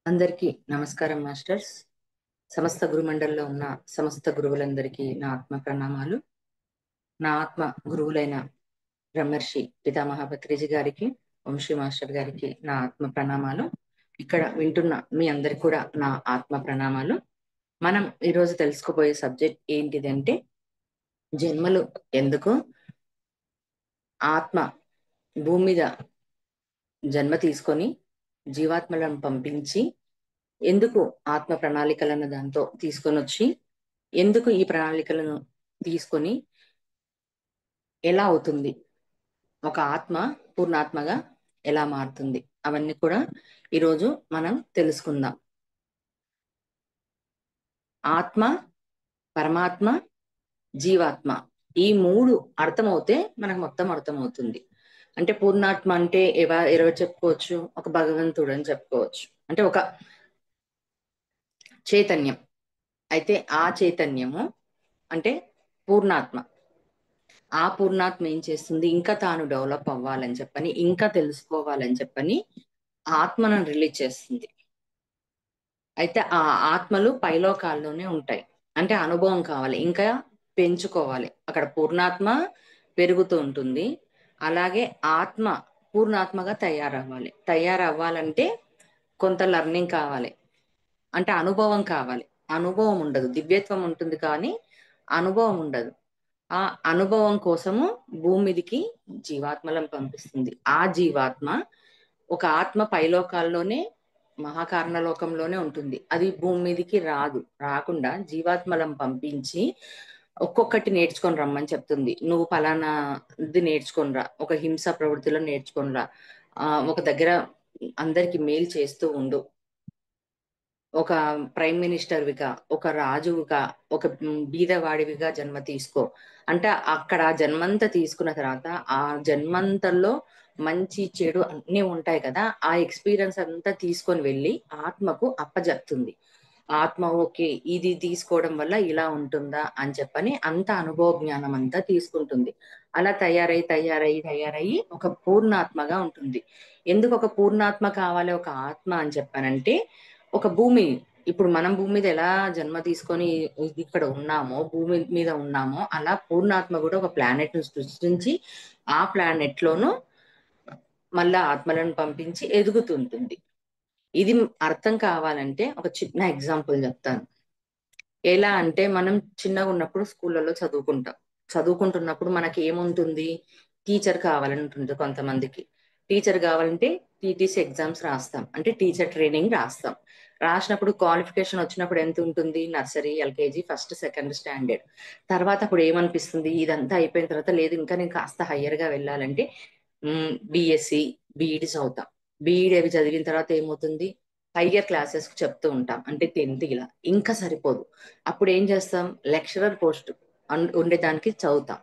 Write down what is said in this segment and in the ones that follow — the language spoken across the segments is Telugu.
అందరికీ నమస్కారం మాస్టర్స్. సమస్త గురుమండలిలో ఉన్న సమస్త గురువులందరికీ నా ఆత్మ ప్రణామాలు. నా ఆత్మ గురువులైన బ్రహ్మర్షి పితామహ పత్రిజీ గారికి, వంశీ మాస్టర్ గారికి నా ఆత్మ ప్రణామాలు. ఇక్కడ వింటున్న మీ అందరికి కూడా నా ఆత్మ ప్రణామాలు. మనం ఈరోజు తెలుసుకోబోయే సబ్జెక్ట్ ఏంటిదంటే, జన్మలు ఎందుకు, ఆత్మ భూమి మీద జన్మ తీసుకొని జీవాత్మలను పంపించి ఎందుకు ఆత్మ ప్రణాళికలను దాంతో తీసుకొని వచ్చి ఎందుకు ఈ ప్రణాళికలను తీసుకొని ఎలా అవుతుంది, ఒక ఆత్మ పూర్ణాత్మగా ఎలా మారుతుంది, అవన్నీ కూడా ఈరోజు మనం తెలుసుకుందాం. ఆత్మ, పరమాత్మ, జీవాత్మ ఈ మూడు అర్థమవుతే మనకు మొత్తం అర్థమవుతుంది. అంటే పూర్ణాత్మ అంటే ఎవరు చెప్పుకోవచ్చు? ఒక భగవంతుడు అని చెప్పుకోవచ్చు. అంటే ఒక చైతన్యం. అయితే ఆ చైతన్యము అంటే పూర్ణాత్మ. ఆ పూర్ణాత్మ ఏం చేస్తుంది? ఇంకా తాను డెవలప్ అవ్వాలని చెప్పని, ఇంకా తెలుసుకోవాలని చెప్పని ఆత్మను రిలీజ్ చేస్తుంది. అయితే ఆ ఆత్మలు పైలోకాల్లోనే ఉంటాయి. అంటే అనుభవం కావాలి, ఇంకా పెంచుకోవాలి. అక్కడ పూర్ణాత్మ పెరుగుతూ ఉంటుంది. అలాగే ఆత్మ పూర్ణాత్మగా తయారవ్వాలంటే కొంత లర్నింగ్ కావాలి. అంటే అనుభవం కావాలి. అనుభవం ఉండదు, దివ్యత్వం ఉంటుంది కానీ అనుభవం ఉండదు. ఆ అనుభవం కోసము భూమి మీదికి జీవాత్మలను పంపిస్తుంది. ఆ జీవాత్మ ఒక ఆత్మ పైలోకాల్లోనే మహాకారణ లోకంలోనే ఉంటుంది. అది భూమి మీదికి రాకుండా జీవాత్మలను పంపించి ఒక్కొక్కటి నేర్చుకొని రమ్మని చెప్తుంది. నువ్వు పలానా ఇది నేర్చుకొని రా, ఒక హింస ప్రవృత్తిలో నేర్చుకొని రా, ఒక దగ్గర అందరికి మేలు చేస్తూ ఉండు, ఒక ప్రైమ్ మినిస్టర్విగా, ఒక రాజువుగా, ఒక బీదవాడివిగా జన్మ తీసుకో. అంటే అక్కడ జన్మంతా తీసుకున్న తర్వాత ఆ జన్మంతల్లో మంచి చెడు అన్నీ ఉంటాయి కదా, ఆ ఎక్స్పీరియన్స్ అంతా తీసుకొని వెళ్ళి ఆత్మకు అప్పజెప్తుంది. ఆత్మ ఓకే, ఇది తీసుకోవడం వల్ల ఇలా ఉంటుందా అని చెప్పని అంత అనుభవ జ్ఞానం అంతా తీసుకుంటుంది. అలా తయారయ్యి ఒక పూర్ణాత్మగా ఉంటుంది. ఎందుకు ఒక పూర్ణాత్మ కావాలి ఒక ఆత్మ అని చెప్పానంటే, ఒక భూమి, ఇప్పుడు మనం భూమి మీద ఎలా జన్మ తీసుకొని ఇక్కడ ఉన్నామో, భూమి మీద ఉన్నామో, అలా పూర్ణాత్మ కూడా ఒక ప్లానెట్ ను సృష్టించి ఆ ప్లానెట్ లోను మళ్ళా ఆత్మలను పంపించి ఎదుగుతుంటుంది. ఇది అర్థం కావాలంటే ఒక చిన్న ఎగ్జాంపుల్ చెప్తాను. ఎలా అంటే, మనం చిన్నగా ఉన్నప్పుడు స్కూళ్ళలో చదువుకుంటున్నప్పుడు మనకి ఏముంటుంది? టీచర్ కావాలని ఉంటుంది కొంతమందికి. టీచర్ కావాలంటే టీటీసీ ఎగ్జామ్స్ రాస్తాం, అంటే టీచర్ ట్రైనింగ్ రాస్తాం. రాసినప్పుడు క్వాలిఫికేషన్ వచ్చినప్పుడు ఎంత ఉంటుంది? Nursery, LKG, first, second standard. తర్వాత అప్పుడు ఏమనిపిస్తుంది? ఇదంతా అయిపోయిన తర్వాత లేదు, ఇంకా నేను కాస్త హయ్యర్ గా వెళ్ళాలంటే బిఎస్సి, బిఈడి చదువుతాం. బిఈడి అవి చదివిన తర్వాత ఏమవుతుంది? హయ్యర్ క్లాసెస్ కు చెప్తూ ఉంటాం, అంటే 10th ఇలా. ఇంకా సరిపోదు, అప్పుడు ఏం చేస్తాం? లెక్చరర్ పోస్ట్ ఉండేదానికి చదువుతాం.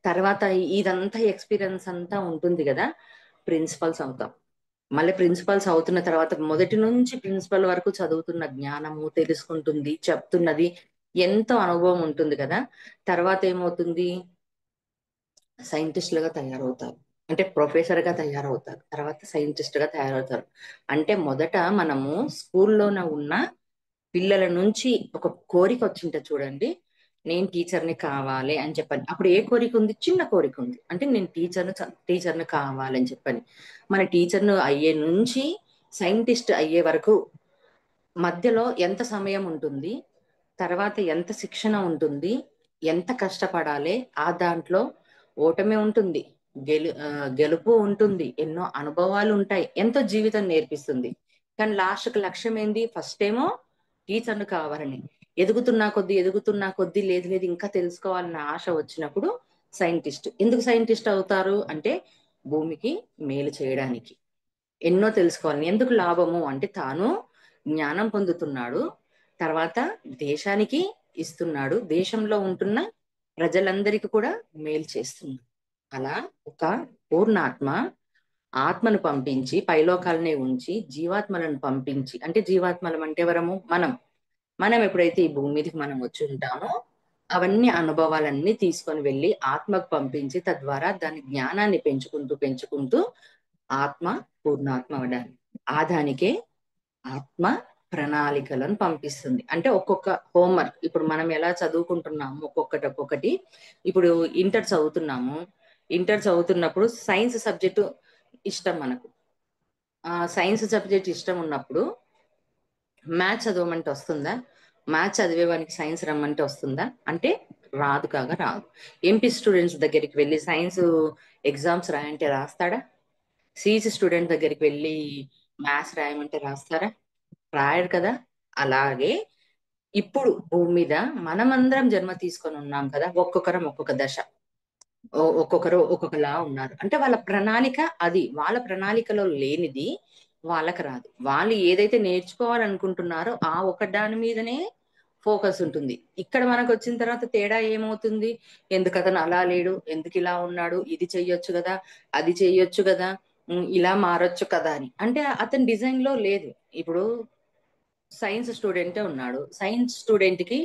తర్వాత ఇదంతా ఎక్స్పీరియన్స్ అంతా ఉంటుంది కదా, ప్రిన్సిపల్స్ అవుతాం. మళ్ళీ ప్రిన్సిపల్స్ అవుతున్న తర్వాత మొదటి నుంచి ప్రిన్సిపల్ వరకు చదువుతున్న జ్ఞానము తెలుసుకుంటుంది, చెప్తున్నది ఎంతో అనుభవం ఉంటుంది కదా. తర్వాత ఏమవుతుంది? సైంటిస్టులుగా తయారవుతారు, అంటే ప్రొఫెసర్ గా తయారవుతారు, తర్వాత సైంటిస్ట్ గా తయారవుతారు. అంటే మొదట మనము స్కూల్లోనే ఉన్న పిల్లల నుంచి ఒక కోరిక వచ్చింటే చూడండి, నేను టీచర్ని కావాలి అని చెప్పని. అప్పుడు ఏ కోరిక ఉంది? చిన్న కోరిక ఉంది, అంటే నేను టీచర్ని కావాలని చెప్పని. మన టీచర్ను అయ్యే నుంచి సైంటిస్ట్ అయ్యే వరకు మధ్యలో ఎంత సమయం ఉంటుంది, తర్వాత ఎంత శిక్షణ ఉంటుంది, ఎంత కష్టపడాలి, ఆ దాంట్లో ఓటమి ఉంటుంది, గెలు గెలుపు ఉంటుంది, ఎన్నో అనుభవాలు ఉంటాయి, ఎంతో జీవితం నేర్పిస్తుంది. కానీ లాస్ట్కి లక్ష్యం ఏంది? ఫస్ట్ ఏమో టీచర్ను కావాలని, ఎదుగుతున్నా కొద్దీ లేదు లేదు ఇంకా తెలుసుకోవాలన్న ఆశ వచ్చినప్పుడు సైంటిస్ట్. ఎందుకు సైంటిస్ట్ అవుతారు అంటే, భూమికి మేలు చేయడానికి, ఎన్నో తెలుసుకోవాలి. ఎందుకు లాభము అంటే, తాను జ్ఞానం పొందుతున్నాడు, తర్వాత దేశానికి ఇస్తున్నాడు, దేశంలో ఉంటున్న ప్రజలందరికీ కూడా మేలు చేస్తున్నాడు. అలా ఒక పూర్ణాత్మ ఆత్మను పంపించి పైలోకాలనే ఉంచి జీవాత్మలను పంపించి, అంటే జీవాత్మలం అంటే ఎవరము? మనం ఎప్పుడైతే ఈ భూమి మీదకి మనం వచ్చి ఉంటామో అవన్నీ అనుభవాలన్నీ తీసుకొని వెళ్ళి ఆత్మకు పంపించి, తద్వారా దాని జ్ఞానాన్ని పెంచుకుంటూ ఆత్మ పూర్ణాత్మ అవడానికి. ఆ దానికే ఆత్మ ప్రణాళికలను పంపిస్తుంది. అంటే ఒక్కొక్క హోంవర్క్ ఇప్పుడు మనం ఎలా చదువుకుంటున్నాము ఒక్కొక్కటి ఇప్పుడు ఇంటర్ చదువుతున్నాము. ఇంటర్ చదువుతున్నప్పుడు సైన్స్ సబ్జెక్టు ఇష్టం మనకు. ఆ సైన్స్ సబ్జెక్ట్ ఇష్టం ఉన్నప్పుడు మ్యాథ్స్ చదవమంటే వస్తుందా? మ్యాథ్స్ చదివేవానికి సైన్స్ రమ్మంటే వస్తుందా? అంటే రాదు కాగా రాదు. ఎంపీ స్టూడెంట్స్ దగ్గరికి వెళ్ళి సైన్స్ ఎగ్జామ్స్ రాయంటే రాస్తాడా? సిఈసి స్టూడెంట్ దగ్గరికి వెళ్ళి మ్యాథ్స్ రాయమంటే రాస్తారా? రాయడు కదా! అలాగే ఇప్పుడు భూమి మీద మనమందరం జన్మ తీసుకొని ఉన్నాం కదా! ఒక్కొక్కరం ఒక్కొక్క దశ. ఒక్కొక్కరు ఒక్కొక్కలా ఉన్నారు. అంటే వాళ్ళ ప్రణాళిక అది. వాళ్ళ ప్రణాళికలో లేనిది వాళ్ళకి రాదు. వాళ్ళు ఏదైతే నేర్చుకోవాలనుకుంటున్నారో ఆ ఒక దాని మీదనే ఫోకస్ ఉంటుంది. ఇక్కడ మనకొచ్చిన తర్వాత తేడా ఏమవుతుంది? ఎందుకతను అలా లేడు? ఎందుకిలా ఉన్నాడు? ఇది చెయ్యొచ్చు గదా! అది చెయ్యొచ్చు గదా! ఇలా మారొచ్చు కదా! అని. అంటే అతని డిజైన్‌లో లేదు. ఇప్పుడు సైన్స్ స్టూడెంటే ఉన్నాడు. సైన్స్ స్టూడెంట్‌కి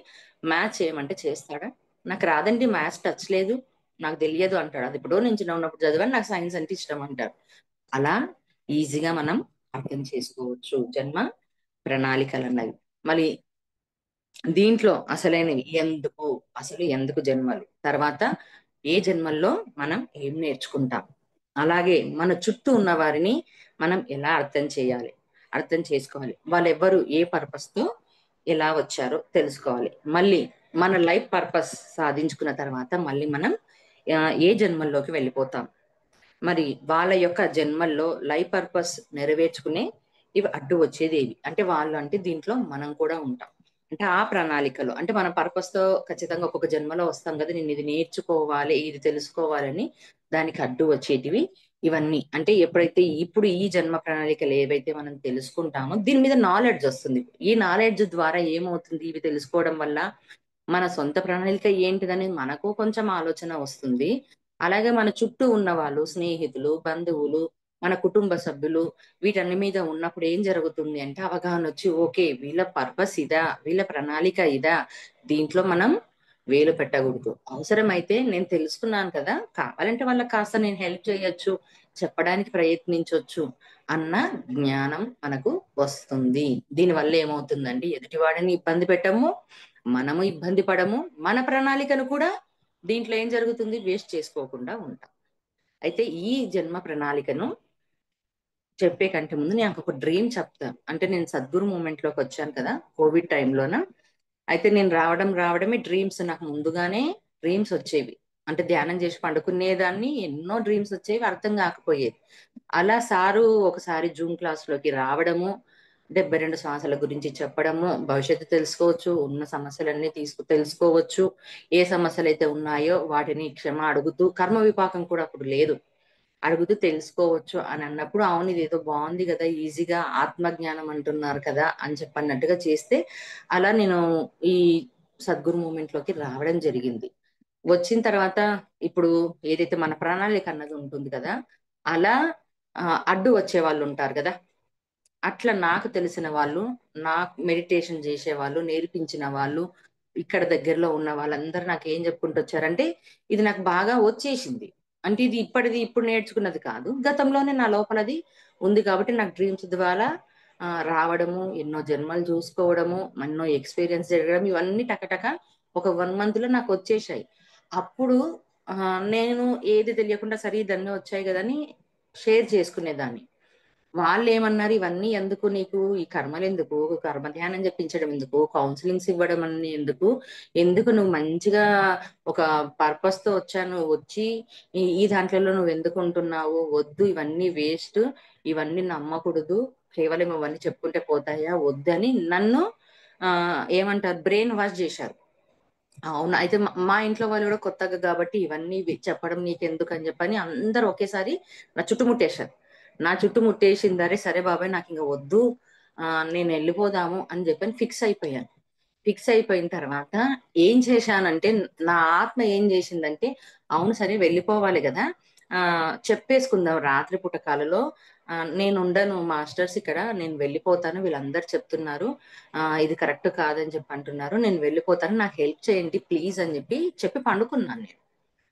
మ్యాథ్స్ చేయమంటే చేస్తాడా? నాకు రాదండి మ్యాథ్స్ టచ్ లేదు. నాకు తెలియదు అంటాడు. అది ఎప్పుడో నేను చిన్నగున్నప్పుడు చదివాను. నాకు సైన్స్ అంటే ఇష్టం అంటారు. అలా ఈజీగా మనం అర్థం చేసుకోవచ్చు జన్మ ప్రణాళికలన్నవి. మళ్ళీ దీంట్లో అసలైనవి ఎందుకు? అసలు ఎందుకు జన్మలు? తర్వాత ఏ జన్మల్లో మనం ఏం నేర్చుకుంటాం? అలాగే మన చుట్టూ ఉన్న వారిని మనం ఎలా అర్థం చేయాలి? అర్థం చేసుకోవాలి. వాళ్ళెవ్వరు ఏ పర్పస్‌తో ఎలా వచ్చారో తెలుసుకోవాలి. మళ్ళీ మన లైఫ్ పర్పస్ సాధించుకున్న తర్వాత మళ్ళీ మనం ఏ జన్మల్లోకి వెళ్ళిపోతాం. మరి వాళ్ళ యొక్క జన్మల్లో లైఫ్ పర్పస్ నెరవేర్చుకునే ఇవి అడ్డు వచ్చేదేవి. అంటే వాళ్ళు అంటే దీంట్లో మనం కూడా ఉంటాం. అంటే ఆ ప్రణాళికలో అంటే మన పర్పస్‌తో ఖచ్చితంగా ఒక్కొక్క జన్మలో వస్తాం గదా! నేను ఇది నేర్చుకోవాలి, ఇది తెలుసుకోవాలని దానికి అడ్డు వచ్చేటివి ఇవన్నీ. అంటే ఎప్పుడైతే ఇప్పుడు ఈ జన్మ ప్రణాళికలు ఏవైతే మనం తెలుసుకుంటామో దీని మీద నాలెడ్జ్ వస్తుంది. ఈ నాలెడ్జ్ ద్వారా ఏమవుతుంది ఇవి తెలుసుకోవడం వల్ల మన సొంత ప్రణాళిక ఏంటిదనేది మనకు కొంచెం ఆలోచన వస్తుంది. అలాగే మన చుట్టూ ఉన్నవాళ్ళు, స్నేహితులు, బంధువులు, మన కుటుంబ సభ్యులు వీటన్ని మీద ఉన్నప్పుడు ఏం జరుగుతుంది అంటే అవగాహనొచ్చి ఓకే. వీళ్ళ పర్పస్ ఇదా? వీళ్ళ ప్రణాళిక ఇదా? దీంట్లో మనం వేలు పెట్టకూడదు. అవసరమైతే నేను తెలుసుకున్నాను కదా! కావాలంటే వాళ్ళకి కాస్త నేను హెల్ప్ చేయొచ్చు, చెప్పడానికి ప్రయత్నించొచ్చు అన్న జ్ఞానం మనకు వస్తుంది. దీనివల్ల ఏమవుతుందంటే ఎదుటివాడిని ఇబ్బంది పెట్టము, మనము ఇబ్బంది పడము, మన ప్రణాళికను కూడా దీంట్లో ఏం జరుగుతుంది వేస్ట్ చేసుకోకుండా ఉంటాం. అయితే ఈ జన్మ ప్రణాళికను చెప్పే కంటే ముందు నాకొక డ్రీమ్ చెప్తా. అంటే నేను సద్గురు మూవ్‌మెంట్‌లోకి వచ్చాను కదా! కోవిడ్ టైంలోన. అయితే నేను రావడమే డ్రీమ్స్ నాకు ముందుగానే డ్రీమ్స్ వచ్చేవి. అంటే ధ్యానం చేసి పండుకునేదాన్ని. ఎన్నో డ్రీమ్స్ వచ్చేవి. అర్థం కాకపోయేది. అలా సారు ఒకసారి జూమ్ క్లాస్‌లోకి రావడము, 72 శ్వాసల గురించి చెప్పడము, భవిష్యత్తు తెలుసుకోవచ్చు, ఉన్న సమస్యలన్నీ తెలుసుకోవచ్చు. ఏ సమస్యలైతే ఉన్నాయో వాటిని అడుగుతూ కర్మ విపాకం కూడా అప్పుడు లేదు. అడుగుతూ తెలుసుకోవచ్చు అని అన్నప్పుడు, అవును ఇదేదో బావుంది గదా! ఈజీగా ఆత్మజ్ఞానం అంటున్నారు కదా! అని చెప్పన్నట్టుగా చేస్తే, అలా నేను ఈ సద్గురు మూవ్‌మెంట్‌లోకి రావడం జరిగింది. వచ్చిన తర్వాత ఇప్పుడు ఏదైతే మన ప్రణాళిక అన్నది ఉంటుంది కదా! అలా అడ్డు వచ్చేవాళ్ళుంటారు గదా! అట్లా నాకు తెలిసిన వాళ్ళు, నాకు మెడిటేషన్ జేసేవాళ్ళు, నేర్పించిన వాళ్ళు, ఇక్కడ దగ్గరలో ఉన్న వాళ్ళందరూ నాకేం జెప్పుకుంటొచ్చారంటే, ఇది నాకు బాగా వచ్చేసింది. అంటే ఇది ఇప్పటిది ఇప్పుడు నేర్చుకున్నది కాదు. గతంలోనే నా లోపలది ఉంది కాబట్టి నాకు డ్రీమ్స్ ద్వారా రావడము, ఎన్నో జన్మలు జూసుకోవడము, ఎన్నో ఎక్స్‌పీరియన్స్ జరగడం ఇవన్నీ టకటక ఒక 1 మంత్‌లో నాకొచ్చేశాయి. అప్పుడు నేను ఏది తెలియకుండా సరే ఇదన్నీ వచ్చాయి గదా! అని షేర్ చేసుకునేదాన్ని. వాళ్ళేమన్నారు, "ఇవన్నీ ఎందుకు నీకు? ఈ కర్మలెందుకు? కర్మ ధ్యానం జెప్పించడం ఎందుకు? కౌన్సెలింగ్స్ ఇవ్వడం అన్ని ఎందుకు? ఎందుకు నువ్వు మంచిగా ఒక పర్పస్‌తో వచ్చాను. వచ్చి ఈ దాంట్లలో నువ్వెందుకుంటున్నావు? వద్దు ఇవన్నీ వేస్ట్. ఇవన్నీ నమ్మకూడదు. కేవలం ఇవన్నీ చెప్పుకుంటే పోతాయా? వద్దని" నన్ను ఏమంటారు బ్రెయిన్ వాష్ జేశారు. అవును. అయితే మా ఇంట్లో వాళ్ళు గూడా కొత్తగా గాబట్టి ఇవన్నీ చెప్పడం నీకెందుకని జెప్పని అందరూ ఒకేసారి నా చుట్టుముట్టేశారు. నా చుట్టుముట్టేసిన దరే సరే బాబాయ్ నాకింక వద్దు నేనెళ్ళిపోదాము అని జెప్పని ఫిక్స్ అయిపోయాను. ఫిక్స్ అయిపోయిన తర్వాత ఏం చేశానంటే నా ఆత్మ ఏం జేసిందంటే అవును సరే వెళ్ళిపోవాలి గదా! చెప్పేసుకుందాం రాత్రి పూట కలలో నేనుండను మాస్టర్స్ ఇక్కడ. నేను వెళ్ళిపోతాను. వీళ్ళందరూ చెప్తున్నారు. ఇది కరెక్ట్ కాదని చెప్పి అంటున్నారు. నేను వెళ్ళిపోతాను. నాకు హెల్ప్ చేయండి ప్లీజ్ అని చెప్పి పండుకున్నాను నేను.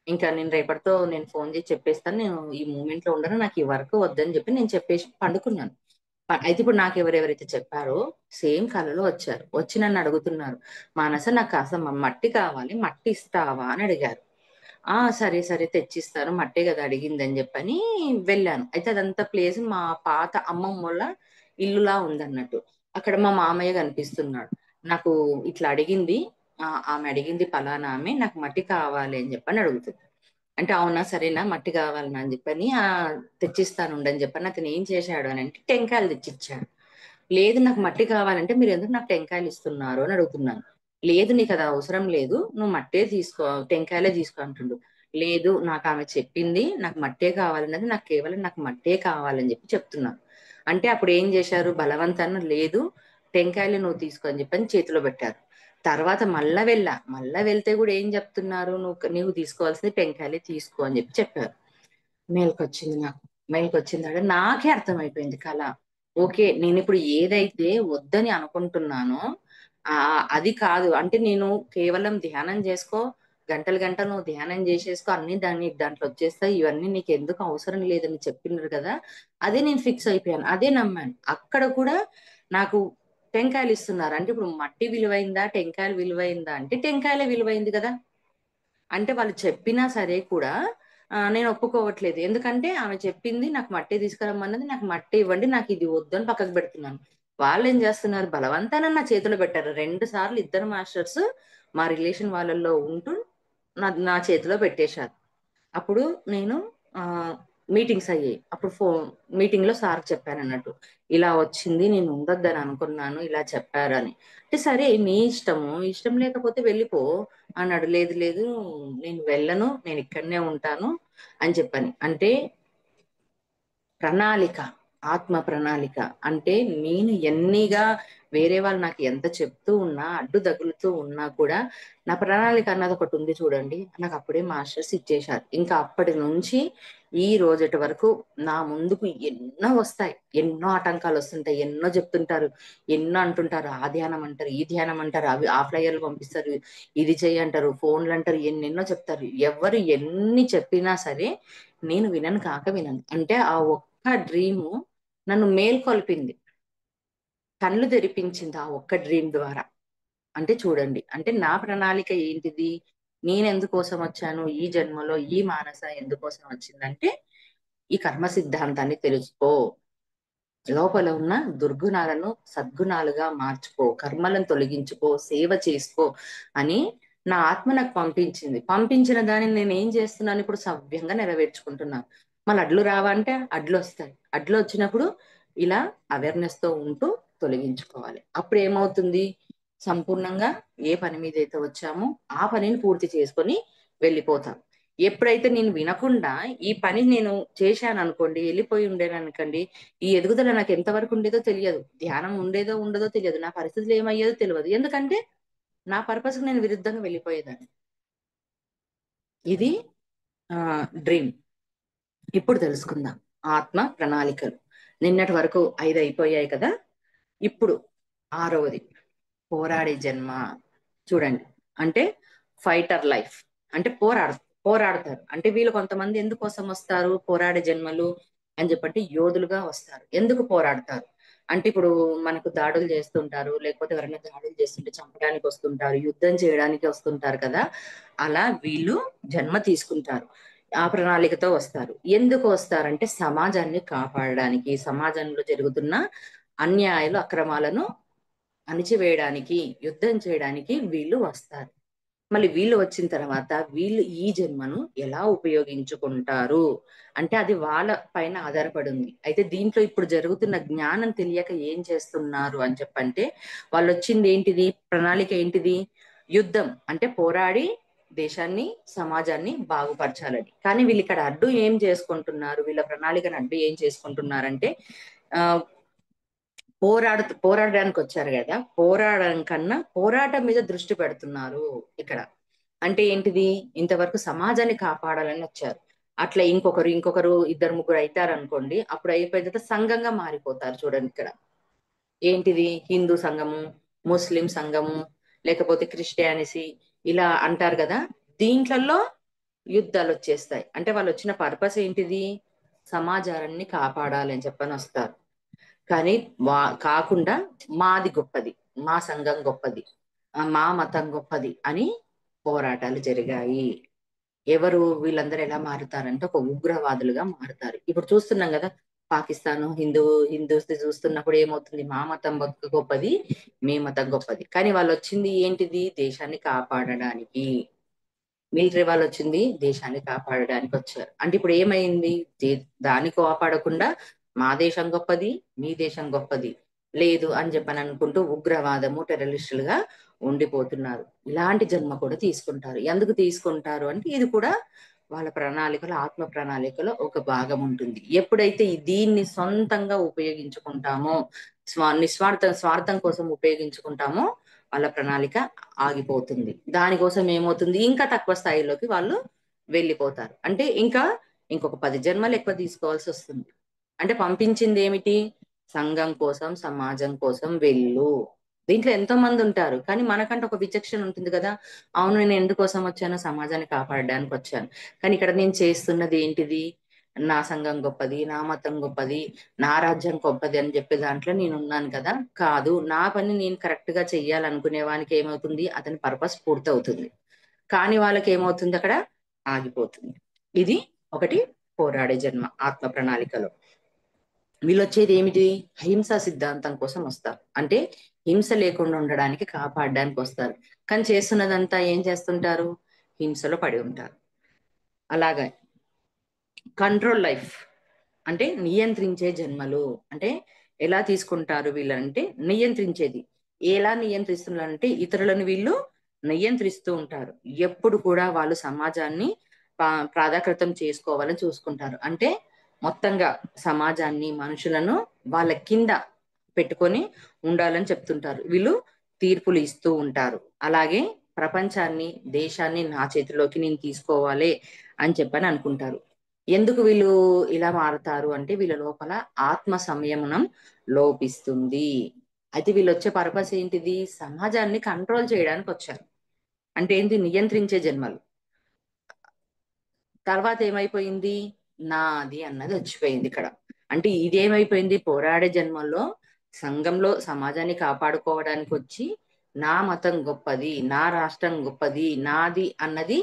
ఇంకా నేను రేపటితో నేను ఫోను చేసి చెప్పేస్తాను. నేను ఈ మూవ్‌మెంట్‌లో ఉండను. నాకు ఈ వర్క్ వద్దని చెప్పి నేను చెప్పేసి పండుకున్నాను. అయితే ఇప్పుడు నాకు ఎవరెవరైతే చెప్పారో సేమ్ కళలో వచ్చారు, వచ్చి నన్ను అడుగుతున్నారు, మానస నాకు కాస్త మట్టి కావాలి, మట్టి ఇస్తావా అని అడిగారు. సరే సరే తెచ్చిస్తాను, మట్టే కదా అడిగింది అని చెప్పని వెళ్ళాను. అయితే అదంతా ప్లేస్ మా పాత అమ్మమ్మల ఇల్లులా ఉందన్నట్టు. అక్కడ మా మామయ్య కనిపిస్తున్నాడు. నాకు ఇట్లా అడిగింది, ఆమె అడిగింది పలానా ఆమె, నాకు మట్టి కావాలి అని చెప్పని అడుగుతుంది. అంటే అవునా సరేనా మట్టి కావాలనా అని చెప్పని తెచ్చిస్తాను అని చెప్పని అతను ఏం చేశాడు అని అంటే టెంకాయలు తెచ్చిచ్చాడు. లేదు నాకు మట్టి కావాలంటే మీరు ఎందుకు నాకు టెంకాయలు ఇస్తున్నారు అని అడుగుతున్నాను. లేదు నీకు అది అవసరం లేదు, నువ్వు మట్టే తీసుకో, టెంకాయలే తీసుకో అంటుండు. లేదు నాకు ఆమె చెప్పింది నాకు మట్టే కావాలన్నది, నాకు కేవలం నాకు మట్టే కావాలని చెప్పి చెప్తున్నాను. అంటే అప్పుడు ఏం చేశారు, బలవంతాన లేదు టెంకాయలు నువ్వు తీసుకో అని చెప్పని చేతిలో పెట్టారు. తర్వాత మళ్ళా వెళ్తే కూడా ఏం చెప్తున్నారు, నువ్వు తీసుకోవాల్సింది టెంకాయలే తీసుకో అని చెప్పి చెప్పారు. మేలుకొచ్చింది నాకు. మేలుకొచ్చిందంటే నాకే అర్థమైపోయింది కళ. ఓకే నేను ఇప్పుడు ఏదైతే వద్దని అనుకుంటున్నానో అది కాదు. అంటే నేను కేవలం ధ్యానం చేసుకో, గంటలు గంటలు నువ్వు ధ్యానం చేసేసుకో, అన్ని దాంట్లో వచ్చేస్తాయి, ఇవన్నీ నీకు ఎందుకు అవసరం లేదని చెప్పినారు కదా. అదే నేను ఫిక్స్ అయిపోయాను, అదే నమ్మాను. అక్కడ కూడా నాకు టెంకాయలు ఇస్తున్నారు. అంటే ఇప్పుడు మట్టి విలువైందా టెంకాయలు విలువైందా అంటే టెంకాయలే విలువైంది కదా. అంటే వాళ్ళు చెప్పినా సరే కూడా నేను ఒప్పుకోవట్లేదు. ఎందుకంటే ఆమె చెప్పింది నాకు మట్టి తీసుకురమ్మన్నది, నాకు మట్టి ఇవ్వండి, నాకు ఇది వద్దు అని పక్కకు పెడుతున్నాను. వాళ్ళు ఏం చేస్తున్నారు, బలవంతాన నా చేతిలో పెట్టారు. 2 సార్లు ఇద్దరు మాస్టర్స్ మా రిలేషన్ వాళ్ళల్లో ఉంటూ నా చేతిలో పెట్టేశారు. అప్పుడు నేను ఆ మీటింగ్స్ అయ్యాయి. అప్పుడు మీటింగ్ లో సార్ చెప్పాను అన్నట్టు, ఇలా వచ్చింది నేను ఉండొద్దని అనుకున్నాను, ఇలా చెప్పారని. అంటే సరే నీ ఇష్టము, ఇష్టం లేకపోతే వెళ్ళిపో అన్నాడు. లేదు లేదు నేను వెళ్ళను, నేను ఇక్కడనే ఉంటాను అని చెప్పని. అంటే ప్రణాళిక, ఆత్మ ప్రణాళిక. అంటే నేను ఎన్నిగా వేరే వాళ్ళు నాకు ఎంత చెప్తూ ఉన్నా, అడ్డు తగులుతూ ఉన్నా కూడా నా ప్రణాళిక అన్నది ఒకటి ఉంది చూడండి, నాకు అప్పుడే మాస్టర్స్ ఇచ్చేశారు. ఇంకా అప్పటి నుంచి ఈ రోజటి వరకు నా ముందుకు ఎన్నో వస్తాయి, ఎన్నో ఆటంకాలు వస్తుంటాయి, ఎన్నో చెప్తుంటారు, ఎన్నో అంటుంటారు, ఆ ధ్యానం అంటారు, ఈ ధ్యానం అంటారు, అవి ఆ ఫ్లైయర్లు పంపిస్తారు, ఇది చెయ్యి అంటారు, ఫోన్లు అంటారు, ఎన్నెన్నో చెప్తారు. ఎవరు ఎన్ని చెప్పినా సరే నేను వినను కాక వినను. అంటే ఆ ఒక్క డ్రీము నన్ను మేల్కొల్పింది, కళ్ళు తెరిపించింది ఆ ఒక్క డ్రీమ్ ద్వారా. అంటే చూడండి, అంటే నా ప్రణాళిక ఏంటిది, నేను ఎందుకోసం వచ్చాను ఈ జన్మలో, ఈ మానస ఎందుకోసం వచ్చిందంటే ఈ కర్మ సిద్ధాంతాన్ని తెలుసుకో, లోపల ఉన్న దుర్గుణాలను సద్గుణాలుగా మార్చుకో, కర్మలను తొలగించుకో, సేవ చేసుకో అని నా ఆత్మ నాకు పంపించింది. పంపించిన దానిని నేను ఏం చేస్తున్నాను, ఇప్పుడు సవ్యంగా నెరవేర్చుకుంటున్నాను. మళ్ళీ అడ్లు రావా అంటే అడ్లు వస్తాయి. అడ్లు వచ్చినప్పుడు ఇలా అవేర్నెస్ తో ఉంటూ తొలగించుకోవాలి. అప్పుడు ఏమవుతుంది, సంపూర్ణంగా ఏ పని మీద అయితే వచ్చామో ఆ పనిని పూర్తి చేసుకొని వెళ్ళిపోతాం. ఎప్పుడైతే నేను వినకుండా ఈ పని నేను చేశాను అనుకోండి, వెళ్ళిపోయి ఉండేను అనుకోండి, ఈ ఎదుగుదల నాకు ఎంతవరకు ఉండేదో తెలియదు, ధ్యానం ఉండేదో ఉండదో తెలియదు, నా పరిస్థితులు ఏమయ్యేదో తెలియదు. ఎందుకంటే నా పర్పస్ కి నేను విరుద్ధంగా వెళ్ళిపోయేదాన్ని. ఇది ఆ డ్రీమ్. ఇప్పుడు తెలుసుకుందాం ఆత్మ ప్రణాళికలు. నిన్నటి వరకు 5 అయిపోయాయి కదా. ఇప్పుడు 6వది పోరాడే జన్మ. చూడండి, అంటే ఫైటర్ లైఫ్. అంటే పోరాడతారు. అంటే వీళ్ళు కొంతమంది ఎందుకోసం వస్తారు పోరాడే జన్మలు అని చెప్పంటే యోధులుగా వస్తారు. ఎందుకు పోరాడతారు అంటే ఇప్పుడు మనకు దాడులు చేస్తుంటారు, లేకపోతే ఎవరైనా దాడులు చేస్తుంటే చంపడానికి వస్తుంటారు, యుద్ధం చేయడానికి వస్తుంటారు కదా. అలా వీళ్ళు జన్మ తీసుకుంటారు, ఆ ప్రణాళికతో వస్తారు. ఎందుకు వస్తారంటే సమాజాన్ని కాపాడడానికి, సమాజంలో జరుగుతున్న అన్యాయాలు అక్రమాలను అణిచివేయడానికి, యుద్ధం చేయడానికి వీళ్ళు వస్తారు. మళ్ళీ వీళ్ళు వచ్చిన తర్వాత వీళ్ళు ఈ జన్మను ఎలా ఉపయోగించుకుంటారు అంటే అది వాళ్ళ పైన ఆధారపడి ఉంది. అయితే దీంట్లో ఇప్పుడు జరుగుతున్న జ్ఞానం తెలియక ఏం చేస్తున్నారు అని చెప్పంటే, వాళ్ళు వచ్చింది ఏంటిది, ప్రణాళిక ఏంటిది, యుద్ధం అంటే పోరాడి దేశాన్ని సమాజాన్ని బాగుపరచాలని. కానీ వీళ్ళు ఇక్కడ అడ్డు ఏం చేసుకుంటున్నారు, వీళ్ళ ప్రణాళికను అడ్డు ఏం చేసుకుంటున్నారంటే ఆ పోరాడడానికి వచ్చారు కదా, పోరాడడం కన్నా పోరాటం మీద దృష్టి పెడుతున్నారు ఇక్కడ. అంటే ఏంటిది, ఇంతవరకు సమాజాన్ని కాపాడాలని వచ్చారు. అట్లా ఇంకొకరు ఇద్దరు ముగ్గురు అవుతారు అనుకోండి, అప్పుడు అయిపోయిన తర్వాత సంఘంగా మారిపోతారు. చూడండి ఇక్కడ ఏంటిది, హిందూ సంఘము, ముస్లిం సంఘము, లేకపోతే క్రిస్టియానిసి, ఇలా అంటారు కదా. దీంట్లలో యుద్ధాలు వచ్చేస్తాయి. అంటే వాళ్ళు వచ్చిన పర్పస్ ఏంటిది, సమాజాన్ని కాపాడాలని చెప్పని వస్తారు. కానీ కాకుండా మాది గొప్పది, మా సంఘం గొప్పది, మా మతం గొప్పది అని పోరాటాలు జరిగాయి. ఎవరు వీళ్ళందరూ ఎలా మారుతారంటే ఒక ఉగ్రవాదులుగా మారుతారు. ఇప్పుడు చూస్తున్నాం కదా, పాకిస్తాన్ హిందూస్ చూస్తున్నప్పుడు ఏమవుతుంది, మా మతం గొప్పది, మీ మతం గొప్పది. కానీ వాళ్ళు వచ్చింది ఏంటిది, దేశాన్ని కాపాడడానికి. మిలిటరీ వాళ్ళు వచ్చింది దేశాన్ని కాపాడడానికి వచ్చారు. అంటే ఇప్పుడు ఏమైంది, దాన్ని కాపాడకుండా మా దేశం గొప్పది, మీ దేశం గొప్పది లేదు అని చెప్పని అనుకుంటూ ఉగ్రవాదము టెర్రరిస్టులుగా ఉండిపోతున్నారు. ఇలాంటి జన్మ కూడా తీసుకుంటారు. ఎందుకు తీసుకుంటారు అంటే ఇది కూడా వాళ్ళ ప్రణాళికలో, ఆత్మ ప్రణాళికలో ఒక భాగం ఉంటుంది. ఎప్పుడైతే దీన్ని సొంతంగా ఉపయోగించుకుంటామో, స్వార్థం కోసం ఉపయోగించుకుంటామో వాళ్ళ ప్రణాళిక ఆగిపోతుంది. దానికోసం ఏమవుతుంది, ఇంకా తక్కువ స్థాయిలోకి వాళ్ళు వెళ్ళిపోతారు. అంటే ఇంకొక 10 జన్మలు ఎక్కువ తీసుకోవాల్సి వస్తుంది. అంటే పంపించింది ఏమిటి, సంఘం కోసం, సమాజం కోసం వెళ్ళు. దీంట్లో ఎంతో మంది ఉంటారు, కానీ మనకంటే ఒక విచక్షణ ఉంటుంది కదా. అవును, నేను ఎందుకోసం వచ్చాను, సమాజాన్ని కాపాడడానికి వచ్చాను. కానీ ఇక్కడ నేను చేస్తున్నది ఏంటిది, నా సంఘం గొప్పది, నా మతం గొప్పది, నా రాజ్యం గొప్పది అని చెప్పే దాంట్లో నేను ఉన్నాను కదా. కాదు, నా పని నేను కరెక్ట్ గా చెయ్యాలనుకునే వానికి ఏమవుతుంది, అతని పర్పస్ పూర్తవుతుంది. కాని వాళ్ళకి ఏమవుతుంది, అక్కడ ఆగిపోతుంది. ఇది ఒకటి పోరాడే జన్మ ఆత్మ ప్రణాళికలో. వీళ్ళు వచ్చేది ఏమిటి, అహింసా సిద్ధాంతం కోసం వస్తారు. అంటే హింస లేకుండా ఉండడానికి, కాపాడడానికి వస్తారు. కానీ చేస్తున్నదంతా ఏం చేస్తుంటారు, హింసలో పడి ఉంటారు. అలాగే కంట్రోల్ లైఫ్ అంటే నియంత్రించే జన్మలు. అంటే ఎలా తీసుకుంటారు వీళ్ళంటే నియంత్రించేది. ఎలా నియంత్రిస్తున్నారంటే ఇతరులను వీళ్ళు నియంత్రిస్తూ ఉంటారు. ఎప్పుడు కూడా వాళ్ళు సమాజాన్ని ప్రాధాకృతం చేసుకోవాలని చూసుకుంటారు. అంటే మొత్తంగా సమాజాన్ని, మనుషులను వాళ్ళ కింద పెట్టుకొని ఉండాలని చెప్తుంటారు. వీళ్ళు తీర్పులు ఇస్తూ ఉంటారు. అలాగే ప్రపంచాన్ని, దేశాన్ని నా చేతిలోకి నేను తీసుకోవాలి అని చెప్పని అనుకుంటారు. ఎందుకు వీళ్ళు ఇలా మారుతారు అంటే వీళ్ళ లోపల ఆత్మ సంయమనం లోపిస్తుంది. అయితే వీళ్ళు వచ్చే పర్పస్ ఏంటిది, సమాజాన్ని కంట్రోల్ చేయడానికి వచ్చారు. అంటే ఏంటి, నియంత్రించే జన్మలు. తర్వాత ఏమైపోయింది, నాది అన్నది వచ్చిపోయింది ఇక్కడ. అంటే ఇదేమైపోయింది, పోరాడే జన్మల్లో సంఘంలో సమాజాన్ని కాపాడుకోవడానికి వచ్చి నా మతం గొప్పది, నా రాష్ట్రం గొప్పది, నాది అన్నది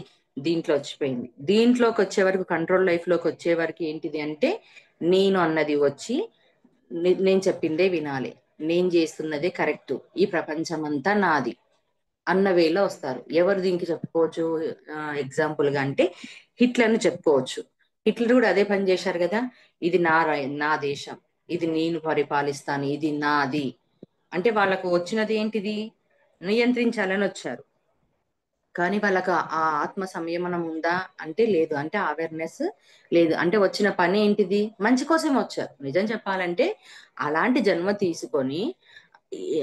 దీంట్లో వచ్చిపోయింది. దీంట్లోకి వచ్చే వరకు, కంట్రోల్ లైఫ్ లోకి వచ్చే వరకు ఏంటిది అంటే నేను అన్నది వచ్చి నేను చెప్పిందే వినాలి, నేను చేస్తున్నదే కరెక్ట్, ఈ ప్రపంచం అంతా నాది అన్న వేలో వస్తారు. ఎవరు దీనికి చెప్పుకోవచ్చు ఎగ్జాంపుల్ గా అంటే హిట్లర్ చెప్పుకోవచ్చు. హిట్లర్ కూడా అదే పని చేశారు కదా. ఇది నా దేశం, ఇది నేను పరిపాలిస్తాను, ఇది నాది. అంటే వాళ్ళకు వచ్చినది ఏంటిది, నియంత్రించాలని వచ్చారు. కానీ వాళ్ళకు ఆ ఆత్మ సంయమనం ఉందా అంటే లేదు. అంటే అవేర్నెస్ లేదు. అంటే వచ్చిన పని ఏంటిది, మంచి కోసం వచ్చారు. నిజం చెప్పాలంటే అలాంటి జన్మ తీసుకొని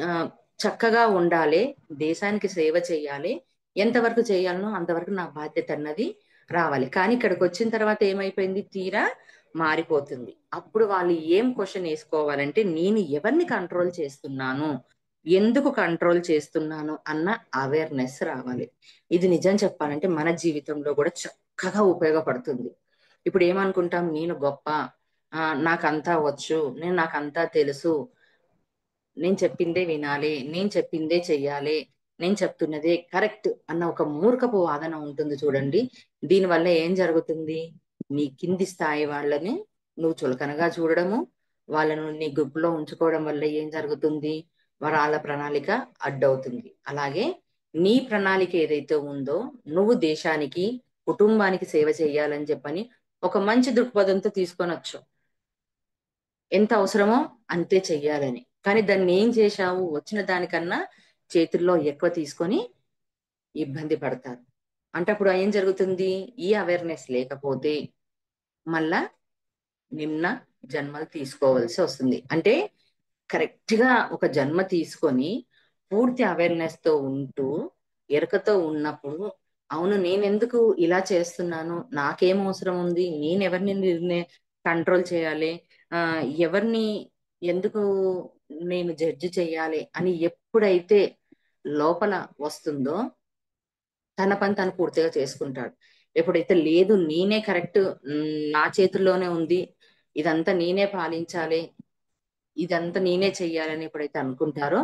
ఆ, చక్కగా ఉండాలి, దేశానికి సేవ చేయాలి, ఎంతవరకు చేయాలనో అంతవరకు నా బాధ్యత అన్నది రావాలి. కానీ ఇక్కడికి వచ్చిన తర్వాత ఏమైపోయింది, తీరా మారిపోతుంది. అప్పుడు వాళ్ళు ఏం క్వశ్చన్ వేసుకోవాలంటే నేను ఎవరిని కంట్రోల్ చేస్తున్నాను, ఎందుకు కంట్రోల్ చేస్తున్నాను అన్న అవేర్నెస్ రావాలి. ఇది నిజం చెప్పాలంటే మన జీవితంలో కూడా చక్కగా ఉపయోగపడుతుంది. ఇప్పుడు ఏమనుకుంటాం, నేను గొప్ప, నాకంతా వచ్చు, నాకంతా తెలుసు, నేను చెప్పిందే వినాలి, నేను చెప్పిందే చెయ్యాలి, నేను చెప్తున్నదే కరెక్ట్ అన్న ఒక మూర్ఖపు వాదన ఉంటుంది చూడండి. దీనివల్ల ఏం జరుగుతుంది, నీ కింది స్థాయి వాళ్ళని నువ్వు చులకనగా చూడడము, వాళ్ళను నీ గుంపులో ఉంచుకోవడం వల్ల ఏం జరుగుతుంది, వాళ్ళ ప్రణాళిక అడ్డవుతుంది. అలాగే నీ ప్రణాళిక ఏదైతే ఉందో, నువ్వు దేశానికి, కుటుంబానికి సేవ చేయాలని చెప్పని ఒక మంచి దృక్పథంతో తీసుకొనొచ్చు, ఎంత అవసరమో అంతే చెయ్యాలని. కానీ దాన్ని ఏం చేశావు, వచ్చిన దానికన్నా చేతుల్లో ఎక్కువ తీసుకొని ఇబ్బంది పడతారు. అంటే అప్పుడు ఏం జరుగుతుంది, ఈ అవేర్నెస్ లేకపోతే మళ్ళా నిమ్న జన్మలు తీసుకోవాల్సి వస్తుంది. అంటే కరెక్ట్ గా ఒక జన్మ తీసుకొని పూర్తి అవేర్నెస్ తో ఉంటూ ఎరుకతో ఉన్నప్పుడు, అవును నేను ఎందుకు ఇలా చేస్తున్నాను, నాకేం అవసరం ఉంది, నేను ఎవరిని కంట్రోల్ చేయాలి, ఆ ఎవరిని ఎందుకు నేను జడ్జి చేయాలి అని ఎప్పుడైతే లోపల వస్తుందో తన పని తను పూర్తిగా చేసుకుంటాడు. ఎప్పుడైతే లేదు నేనే కరెక్ట్, నా చేతుల్లోనే ఉంది, ఇదంతా నేనే పాలించాలి, ఇదంతా నేనే చెయ్యాలని ఎప్పుడైతే అనుకుంటారో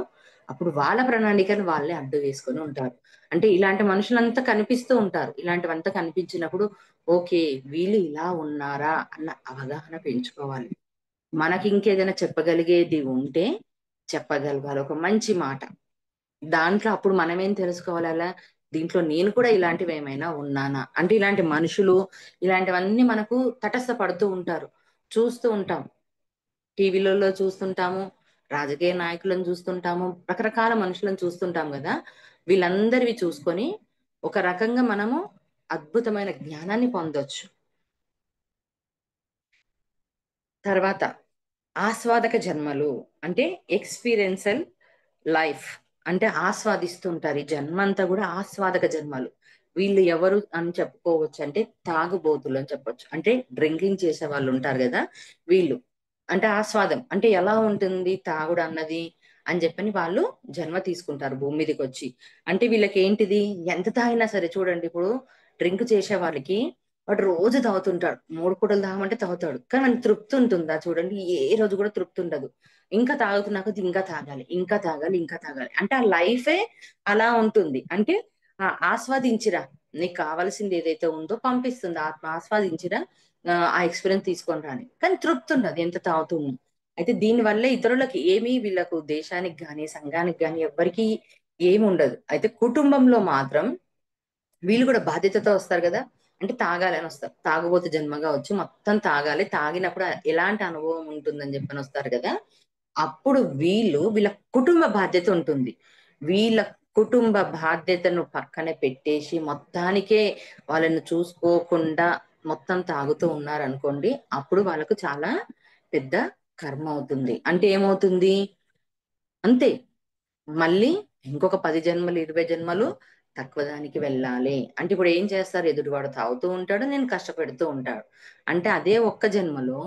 అప్పుడు వాళ్ళ ప్రణాళికను వాళ్ళే అడ్డు వేసుకొని ఉంటారు. అంటే ఇలాంటి మనుషులంతా కనిపిస్తూ ఉంటారు. ఇలాంటివంతా కనిపించినప్పుడు ఓకే, వీళ్ళు ఇలా ఉన్నారా అన్న అవగాహన పెంచుకోవాలి. మనకి ఇంకేదైనా చెప్పగలిగేది ఉంటే చెప్పగలగాలి ఒక మంచి మాట. దాంట్లో అప్పుడు మనమేం తెలుసుకోవాలి, అలా దీంట్లో నేను కూడా ఇలాంటివి ఏమైనా ఉన్నానా అంటే ఇలాంటి మనుషులు ఇలాంటివన్నీ మనకు తటస్థపడుతూ ఉంటారు. చూస్తూ ఉంటాం, టీవీలలో చూస్తుంటాము, రాజకీయ నాయకులను చూస్తుంటాము, రకరకాల మనుషులను చూస్తుంటాం కదా. వీళ్ళందరివి చూసుకొని ఒక రకంగా మనము అద్భుతమైన జ్ఞానాన్ని పొందొచ్చు. తర్వాత ఆస్వాదక జన్మలు అంటే ఎక్స్పీరియన్షియల్ లైఫ్. అంటే ఆస్వాదిస్తుంటారు, ఈ జన్మంతా కూడా ఆస్వాదక జన్మలు. వీళ్ళు ఎవరు అని చెప్పుకోవచ్చు అంటే తాగుబోతులు అని చెప్పొచ్చు. అంటే డ్రింకింగ్ చేసే వాళ్ళు ఉంటారు కదా, వీళ్ళు. అంటే ఆస్వాదం అంటే ఎలా ఉంటుంది తాగుడు అన్నది అని చెప్పని వాళ్ళు జన్మ తీసుకుంటారు భూమి మీదకి వచ్చి. అంటే వీళ్ళకి ఏంటిది, ఎంత తాగినా సరే చూడండి, ఇప్పుడు డ్రింక్ చేసే వాళ్ళకి వాడు రోజు తాగుతుంటాడు, 3 పూటలు తాగమంటే తాగుతాడు, కానీ మనకి తృప్తి ఉంటుందా చూడండి, ఏ రోజు కూడా తృప్తి ఉండదు. ఇంకా తాగుతున్నాక ఇంకా తాగాలి, ఇంకా తాగాలి, ఇంకా తాగాలి, అంటే ఆ లైఫే అలా ఉంటుంది. అంటే ఆస్వాదించిరా, నీకు కావాల్సింది ఏదైతే ఉందో పంపిస్తుంది ఆత్మ, ఆస్వాదించిరా, ఆ ఎక్స్పీరియన్స్ తీసుకొని రాని, కానీ తృప్తి ఉండదు ఎంత తాగుతున్నా. అయితే దీని వల్ల ఇతరులకు ఏమీ, వీళ్ళకు దేశానికి గాని సంఘానికి గాని ఎవ్వరికి ఏమి ఉండదు. అయితే కుటుంబంలో మాత్రం వీళ్ళు కూడా బాధ్యతతో వస్తారు కదా. అంటే తాగాలి అని వస్తారు, తాగుబోతు జన్మగా వచ్చి మొత్తం తాగాలి, తాగినప్పుడు ఎలాంటి అనుభవం ఉంటుందని చెప్పని వస్తారు కదా. అప్పుడు వీళ్ళ కుటుంబ బాధ్యత ఉంటుంది. వీళ్ళ కుటుంబ బాధ్యతను పక్కనే పెట్టేసి మొత్తానికే వాళ్ళని చూసుకోకుండా మొత్తం తాగుతూ ఉన్నారనుకోండి, అప్పుడు వాళ్ళకు చాలా పెద్ద కర్మ అవుతుంది. అంటే ఏమవుతుంది, అంతే, మళ్ళీ ఇంకొక 10 జన్మలు 20 జన్మలు తక్కువ దానికి వెళ్ళాలి. అంటే ఇప్పుడు ఏం చేస్తారు, ఎదుటివాడు తాగుతూ ఉంటాడు, నేను కష్టపెడుతూ ఉంటాడు. అంటే అదే ఒక్క జన్మలో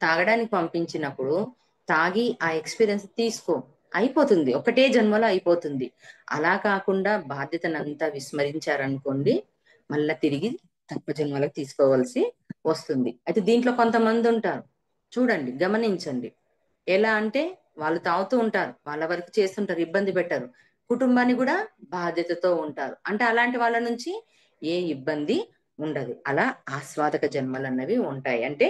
తాగడానికి పంపించినప్పుడు తాగి ఆ ఎక్స్పీరియన్స్ తీసుకో, అయిపోతుంది, ఒకటే జన్మలో అయిపోతుంది. అలా కాకుండా బాధ్యతనంతా విస్మరించారనుకోండి, మళ్ళా తిరిగి తక్కువ జన్మలకు తీసుకోవాల్సి వస్తుంది. అయితే దీంట్లో కొంతమంది ఉంటారు, చూడండి గమనించండి, ఎలా అంటే వాళ్ళు తాగుతూ ఉంటారు, వాళ్ళ వరకు చేస్తుంటారు, ఇబ్బంది పెట్టారు, కుటుంబాన్ని కూడా బాధ్యతతో ఉంటారు. అంటే అలాంటి వాళ్ళ నుంచి ఏ ఇబ్బంది ఉండదు. అలా ఆస్వాదక జన్మలు అన్నవి ఉంటాయి. అంటే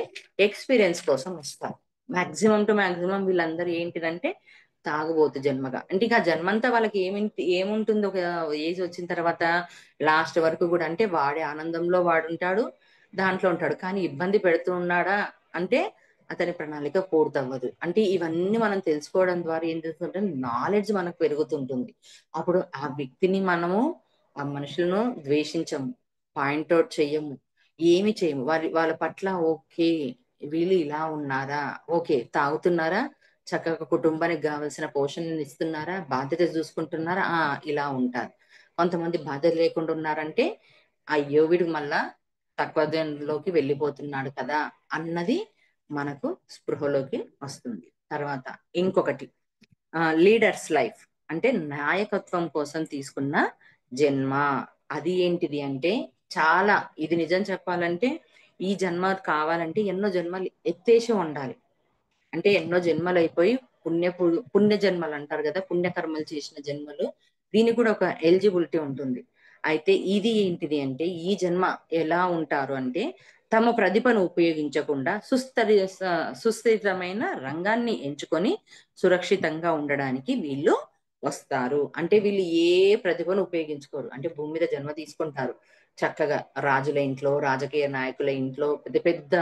ఎక్స్పీరియన్స్ కోసం వస్తారు. మాక్సిమం టు మాక్సిమం వీళ్ళందరూ ఏంటిదంటే తాగుబోతు జన్మగా. అంటే ఇక ఆ జన్మంతా వాళ్ళకి ఏముంటుంది, ఒక ఏజ్ వచ్చిన తర్వాత లాస్ట్ వరకు కూడా అంటే వాడే ఆనందంలో వాడుంటాడు, దాంట్లో ఉంటాడు. కానీ ఇబ్బంది పెడుతూ ఉన్నాడా అంటే అతని ప్రణాళిక పూర్తవ్వదు. అంటే ఇవన్నీ మనం తెలుసుకోవడం ద్వారా ఏం జరుగుతుందంటే నాలెడ్జ్ మనకు పెరుగుతుంటుంది. అప్పుడు ఆ వ్యక్తిని మనము, ఆ మనుషులను ద్వేషించము, పాయింట్అవుట్ చెయ్యము, ఏమి చేయము. వాళ్ళ పట్ల ఓకే, వీళ్ళు ఇలా ఉన్నారా, ఓకే తాగుతున్నారా, చక్కగా కుటుంబానికి కావలసిన పోషణను ఇస్తున్నారా, బాధ్యత చూసుకుంటున్నారా, ఇలా ఉంటారు. కొంతమంది బాధ్యత లేకుండా ఉన్నారంటే అయ్యో వీడికి మళ్ళా తక్కువ లోకి వెళ్ళిపోతున్నాడు కదా అన్నది మనకు స్పృహలోకి వస్తుంది. తర్వాత ఇంకొకటి, లీడర్స్ లైఫ్ అంటే నాయకత్వం కోసం తీసుకున్న జన్మ. అది ఏంటిది అంటే చాలా, ఇది నిజం చెప్పాలంటే ఈ జన్మ కావాలంటే ఎన్నో జన్మలు ఎత్తేసి ఉండాలి. అంటే ఎన్నో జన్మలు అయిపోయి పుణ్య జన్మలు అంటారు కదా, పుణ్యకర్మలు చేసిన జన్మలు. దీనికి కూడా ఒక ఎలిజిబిలిటీ ఉంటుంది. అయితే ఇది ఏంటిది అంటే ఈ జన్మ ఎలా ఉంటారు అంటే తమ ప్రతిభను ఉపయోగించకుండా సుస్థిరమైన రంగాన్ని ఎంచుకొని సురక్షితంగా ఉండడానికి వీళ్ళు వస్తారు. అంటే వీళ్ళు ఏ ప్రతిభను ఉపయోగించుకోరు. అంటే భూమి మీద జన్మ తీసుకుంటారు చక్కగా, రాజుల ఇంట్లో, రాజకీయ నాయకుల ఇంట్లో, పెద్ద పెద్ద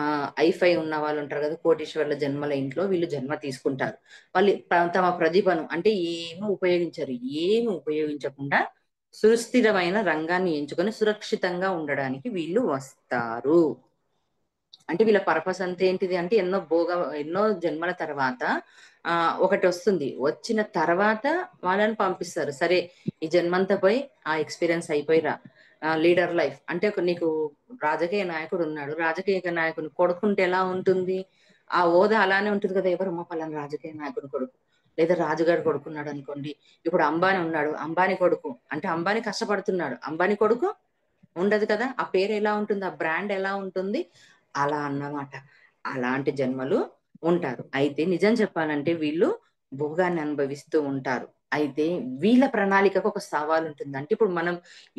ఆ ఐఫై ఉన్న వాళ్ళు ఉంటారు కదా, కోటీశ్వర్ల జన్మల ఇంట్లో వీళ్ళు జన్మ తీసుకుంటారు. వాళ్ళు తమ ప్రతిభను అంటే ఏమి ఉపయోగించరు, ఏమి ఉపయోగించకుండా సుస్థిరమైన రంగాన్ని ఎంచుకొని సురక్షితంగా ఉండడానికి వీళ్ళు వస్తారు. అంటే వీళ్ళ పర్పస్ అంతా ఏంటిది అంటే ఎన్నో జన్మల తర్వాత ఆ ఒకటి వస్తుంది, వచ్చిన తర్వాత వాళ్ళని పంపిస్తారు. సరే ఈ జన్మంతా పోయి ఆ ఎక్స్పీరియన్స్ అయిపోయిరా, లీడర్ లైఫ్ అంటే నీకు రాజకీయ నాయకుడు ఉన్నాడు, రాజకీయ నాయకుని కొడుకుంటే ఎలా ఉంటుంది, ఆ హోదా అలానే ఉంటుంది కదా. ఎవరమ్మా పలానా రాజకీయ నాయకుని కొడుకు, లేదా రాజుగారు కొడుకున్నాడు అనుకోండి. ఇప్పుడు అంబానీ ఉన్నాడు, అంబానీ కొడుకు అంటే అంబానీ కష్టపడుతున్నాడు, అంబానీ కొడుకు ఉండదు కదా. ఆ పేరు ఎలా ఉంటుంది, ఆ బ్రాండ్ ఎలా ఉంటుంది, అలా అన్నమాట. అలాంటి జన్మలు ఉంటారు. అయితే నిజం చెప్పాలంటే వీళ్ళు భోగాన్ని అనుభవిస్తూ ఉంటారు. అయితే వీళ్ళ ప్రణాళికకు ఒక సవాల్ ఉంటుంది. అంటే ఇప్పుడు మనం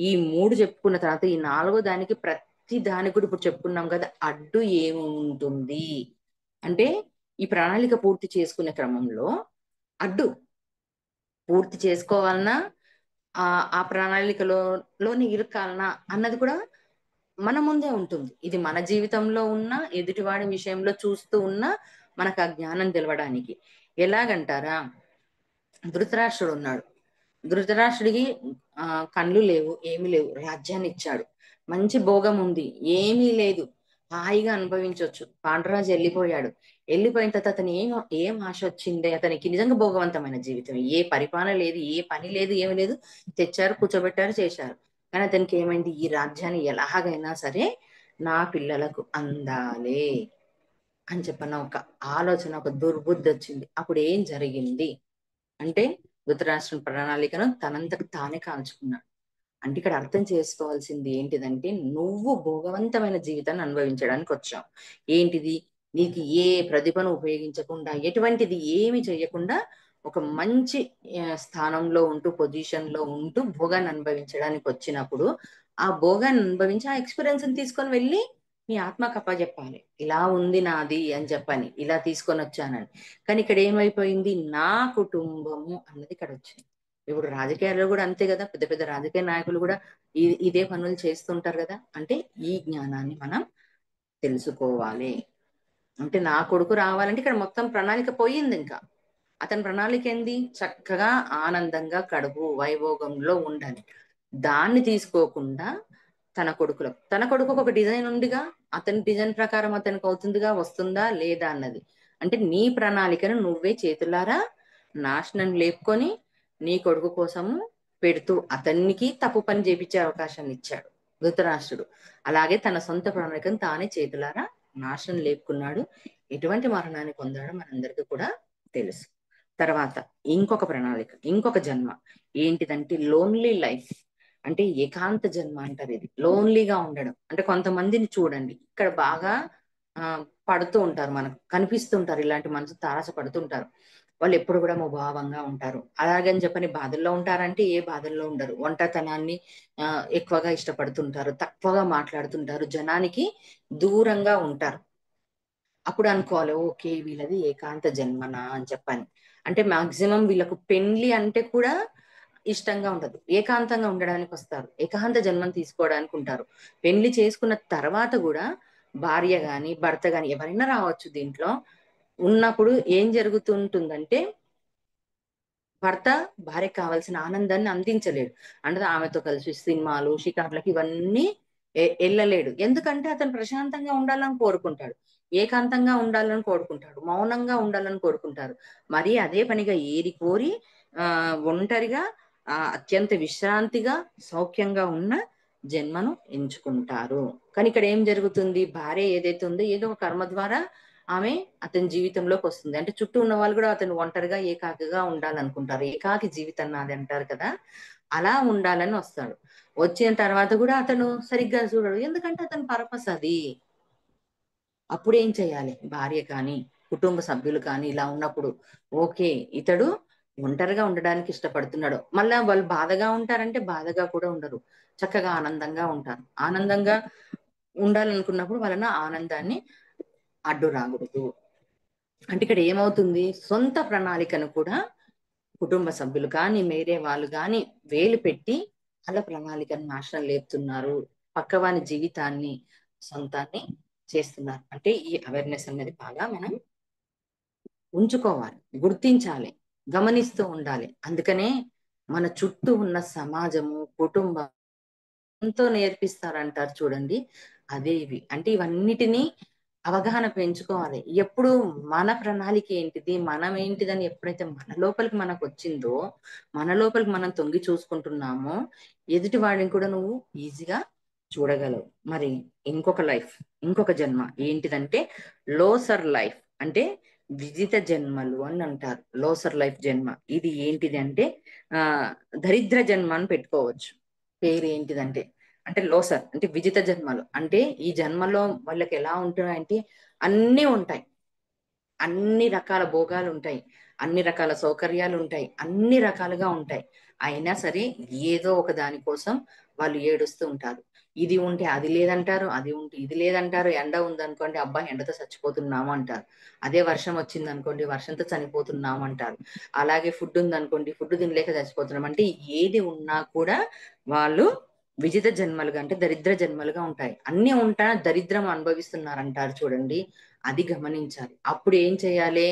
ఈ 3 చెప్పుకున్న తర్వాత ఈ 4గో దానికి ప్రతి దానికి కూడా ఇప్పుడు చెప్పుకున్నాం కదా! అడ్డు ఏముంటుంది? అంటే ఈ ప్రణాళిక పూర్తి చేసుకునే క్రమంలో అడ్డు పూర్తి చేసుకోవాలన్నా ఆ ప్రణాళికలోని ఇరుక్కాలనా అన్నది కూడా మన ముందే ఉంటుంది. ఇది మన జీవితంలో ఉన్న, ఎదుటివాడి విషయంలో చూస్తూ ఉన్న మనకు ఆ జ్ఞానం తెలవడానికి. ఎలాగంటారా? ధృతరాష్ట్రుడున్నాడు. ధృతరాష్ట్రుడికి కళ్ళు లేవు, ఏమీ లేవు. రాజ్యాన్నిచ్చాడు. మంచి భోగం ఉంది. ఏమీ లేదు. హాయిగా అనుభవించొచ్చు. పాండురాజు ఎళ్ళిపోయాడు. ఎళ్ళిపోయిన తర్వాత అతను ఏం ఆశ వచ్చింది అతనికి? నిజంగా భోగవంతమైన జీవితం. ఏ పరిపాలన లేదు, ఏ పని లేదు, ఏమి లేదు. తెచ్చారు, కూర్చోబెట్టారు, చేశారు. కానీ అతనికి ఏమైంది? ఈ రాజ్యాన్ని ఎలాగైనా సరే నా పిల్లలకు అందాలి అని చెప్పన్న ఒక ఆలోచన, ఒక దుర్బుద్ధి వచ్చింది. అప్పుడు ఏం జరిగింది అంటే ధృతరాష్ట్రుని ప్రణాళికను తనంతకు తానే కాల్చుకున్నాడు. అంటే ఇక్కడ అర్థం చేసుకోవాల్సింది ఏంటిదంటే నువ్వు భోగవంతమైన జీవితాన్ని అనుభవించడానికి వచ్చావు. ఏంటిది? నీకు ఏ ప్రతిభను ఉపయోగించకుండా ఎటువంటిది ఏమి చేయకుండా ఒక మంచి స్థానంలో ఉంటూ పొజిషన్ లో ఉంటూ భోగాన్ని అనుభవించడానికి వచ్చినప్పుడు ఆ భోగాన్ని అనుభవించి ఆ ఎక్స్పీరియన్స్ తీసుకొని వెళ్ళి నీ ఆత్మకు అప్పచెప్పాలి. ఇలా ఉంది నాది అని చెప్పని, ఇలా తీసుకొని వచ్చానని. కానీ ఇక్కడ ఏమైపోయింది? నా కుటుంబము అన్నది ఇక్కడ వచ్చింది. ఇప్పుడు రాజకీయాల్లో కూడా అంతే కదా, పెద్ద పెద్ద రాజకీయ నాయకులు కూడా ఇదే పనులు చేస్తుంటారు కదా. అంటే ఈ జ్ఞానాన్ని మనం తెలుసుకోవాలి. అంటే నా కొడుకు రావాలంటే ఇక్కడ మొత్తం ప్రణాళిక పోయింది. ఇంకా అతని ప్రణాళిక ఏంది? చక్కగా ఆనందంగా కడుపు వైభోగంలో ఉండాలి. దాన్ని తీసుకోకుండా తన కొడుకు ఒక డిజైన్ ఉందిగా, అతని డిజైన్ ప్రకారం అతనికి అవుతుందిగా, వస్తుందా లేదా అన్నది. అంటే నీ ప్రణాళికను నువ్వే చేతులారా నాశనం లేపుకొని నీ కొడుకు కోసము పెడుతూ అతనికి తప్పు పని చేపించే అవకాశాన్ని ఇచ్చాడు ధృతరాష్ట్రుడు. అలాగే తన సొంత ప్రణాళికను తానే చేతులారా నాశనం లేపుకున్నాడు. ఎటువంటి మరణాన్ని పొందాడో మనందరికీ కూడా తెలుసు. తర్వాత ఇంకొక ప్రణాళిక, ఇంకొక జన్మ ఏంటిదంటే లోన్లీ లైఫ్. అంటే ఏకాంత జన్మ అంటారు. ఇది లోన్లీగా ఉండడం. అంటే కొంతమందిని చూడండి, ఇక్కడ బాగా ఆ పడుతూ ఉంటారు, మనకు కనిపిస్తుంటారు, ఇలాంటి మనసు తారస పడుతుంటారు. వాళ్ళు ఎప్పుడు కూడా ముభావంగా ఉంటారు. అలాగని చెప్పని బాధల్లో ఉంటారంటే ఏ బాధల్లో ఉండరు. ఒంటరితనాన్ని ఎక్కువగా ఇష్టపడుతుంటారు, తక్కువగా మాట్లాడుతుంటారు, జనానికి దూరంగా ఉంటారు. అప్పుడు అనుకోవాలి, ఓకే వీళ్ళది ఏకాంత జన్మనా అని చెప్పని. అంటే మాక్సిమం వీళ్ళకు పెండ్లి అంటే కూడా ఇష్టంగా ఉండదు, ఏకాంతంగా ఉండడానికి వస్తారు, ఏకాంత జన్మను తీసుకోవడానికి ఉంటారు. పెండ్లి చేసుకున్న తర్వాత కూడా భార్య గాని భర్త గాని ఎవరైనా రావచ్చు దీంట్లో. ఉన్నప్పుడు ఏం జరుగుతుంటుందంటే భర్త భార్యకు కావాల్సిన ఆనందాన్ని అందించలేడు. అంటే ఆమెతో కలిసి సినిమాలు, షికార్లకి ఇవన్నీ వెళ్ళలేడు. ఎందుకంటే అతను ప్రశాంతంగా ఉండాలని కోరుకుంటాడు, ఏకాంతంగా ఉండాలని కోరుకుంటాడు, మౌనంగా ఉండాలని కోరుకుంటారు. మరి అదే పనిగా ఏరి కోరి ఒంటరిగా అత్యంత విశ్రాంతిగా సౌఖ్యంగా ఉన్న జన్మను ఎంచుకుంటారు. కానీ ఇక్కడ ఏం జరుగుతుంది? భార్య ఏదైతే ఉందో ఏదో ఒక కర్మ ద్వారా ఆమె అతని జీవితంలోకి వస్తుంది. అంటే చుట్టూ ఉన్న వాళ్ళు కూడా అతను ఒంటరిగా ఏకాకిగా ఉండాలనుకుంటారు. ఏకాకి జీవితం నాది అంటారు కదా, అలా ఉండాలని వస్తాడు. వచ్చిన తర్వాత కూడా అతను సరిగ్గా చూడడు, ఎందుకంటే అతని పర్పస్ అది. అప్పుడు ఏం చేయాలి? భార్య కానీ కుటుంబ సభ్యులు కానీ ఇలా ఉన్నప్పుడు ఓకే ఇతడు ఒంటరిగా ఉండడానికి ఇష్టపడుతున్నాడు. మళ్ళా వాళ్ళు బాధగా ఉంటారంటే బాధగా కూడా ఉండరు, చక్కగా ఆనందంగా ఉంటారు. ఆనందంగా ఉండాలనుకున్నప్పుడు వాళ్ళ ఆనందాన్ని అడ్డు రాకూడదు. అంటే ఇక్కడ ఏమవుతుంది? సొంత ప్రణాళికను కూడా కుటుంబ సభ్యులు కానీ వేరే వాళ్ళు కానీ వేలు పెట్టి వాళ్ళ ప్రణాళికను నాశనం లేపుతున్నారు. పక్కవాని జీవితాన్ని సొంతాన్ని చేస్తున్నారు. అంటే ఈ అవేర్నెస్ అనేది బాగా మనం ఉంచుకోవాలి, గుర్తించాలి, గమనిస్తూ ఉండాలి. అందుకనే మన చుట్టూ ఉన్న సమాజము, కుటుంబం ఎంతో నేర్పిస్తారంటారు చూడండి, అదే ఇవి. అంటే ఇవన్నిటినీ అవగాహన పెంచుకోవాలి. ఎప్పుడు మన ప్రణాళిక ఏంటిది, మనం ఏంటిదని ఎప్పుడైతే మన లోపలికి మనకు వచ్చిందో, మన లోపలికి మనం తొంగి చూసుకుంటున్నామో, ఎదుటి వాడిని కూడా నువ్వు ఈజీగా చూడగలవు. మరి ఇంకొక లైఫ్, ఇంకొక జన్మ ఏంటిదంటే లోసర్ లైఫ్. అంటే విజిత జన్మలు అని అంటారు. లోసర్ లైఫ్ జన్మ ఇది ఏంటిది అంటే ఆ దరిద్ర జన్మ అని పెట్టుకోవచ్చు. పేరు ఏంటిదంటే అంటే లోసర్ అంటే విజిత జన్మలు. అంటే ఈ జన్మలో వాళ్ళకి ఎలా ఉంటున్నాయంటే అన్నీ ఉంటాయి, అన్ని రకాల భోగాలు ఉంటాయి, అన్ని రకాల సౌకర్యాలు ఉంటాయి, అన్ని రకాలుగా ఉంటాయి. అయినా సరే ఏదో ఒక దానికోసం వాళ్ళు ఏడుస్తూ ఉంటారు. ఇది ఉంటే అది లేదంటారు, అది ఉంటే ఇది లేదంటారు. ఎండ ఉందనుకోండి, అబ్బా ఎండతో చచ్చిపోతున్నాము అంటారు. అదే వర్షం వచ్చిందనుకోండి, వర్షంతో చనిపోతున్నాము అంటారు. అలాగే ఫుడ్ ఉందనుకోండి, ఫుడ్ తినలేక చచ్చిపోతున్నాం. అంటే ఏది ఉన్నా కూడా వాళ్ళు విజిత జన్మలుగా, అంటే దరిద్ర జన్మలుగా ఉంటాయి. అన్ని ఉంటా దరిద్రం అనుభవిస్తున్నారంటారు చూడండి, అది గమనించాలి. అప్పుడు ఏం చేయాలి?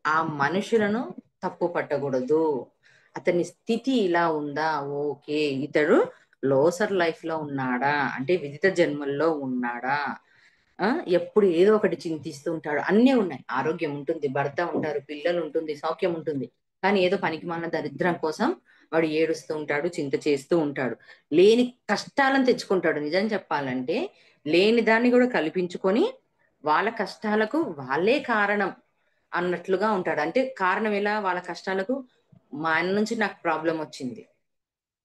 ఆ మనుషులను తప్పు పట్టకూడదు. అతని స్థితి ఇలా ఉందా, ఓకే, ఇతడు లోసర్ లైఫ్ లో ఉన్నాడా, అంటే విదిత జన్మల్లో ఉన్నాడా, ఆ ఎప్పుడు ఏదో ఒకటి చింతిస్తూ ఉంటాడు. అన్నీ ఉన్నాయి, ఆరోగ్యం ఉంటుంది, భర్త ఉంటారు, పిల్లలు ఉంటుంది, సౌఖ్యం ఉంటుంది. కానీ ఏదో పనికిమాలిన దరిద్రం కోసం వాడు ఏడుస్తూ ఉంటాడు, చింత చేస్తూ ఉంటాడు. లేని కష్టాలను తెచ్చుకుంటాడు. నిజం చెప్పాలంటే లేని దాన్ని కూడా కల్పించుకొని వాళ్ళ కష్టాలకు వాళ్ళే కారణం అన్నట్లుగా ఉంటాడు. అంటే కారణం ఎలా వాళ్ళ కష్టాలకు? మా ఆయన నుంచి నాకు ప్రాబ్లం వచ్చింది,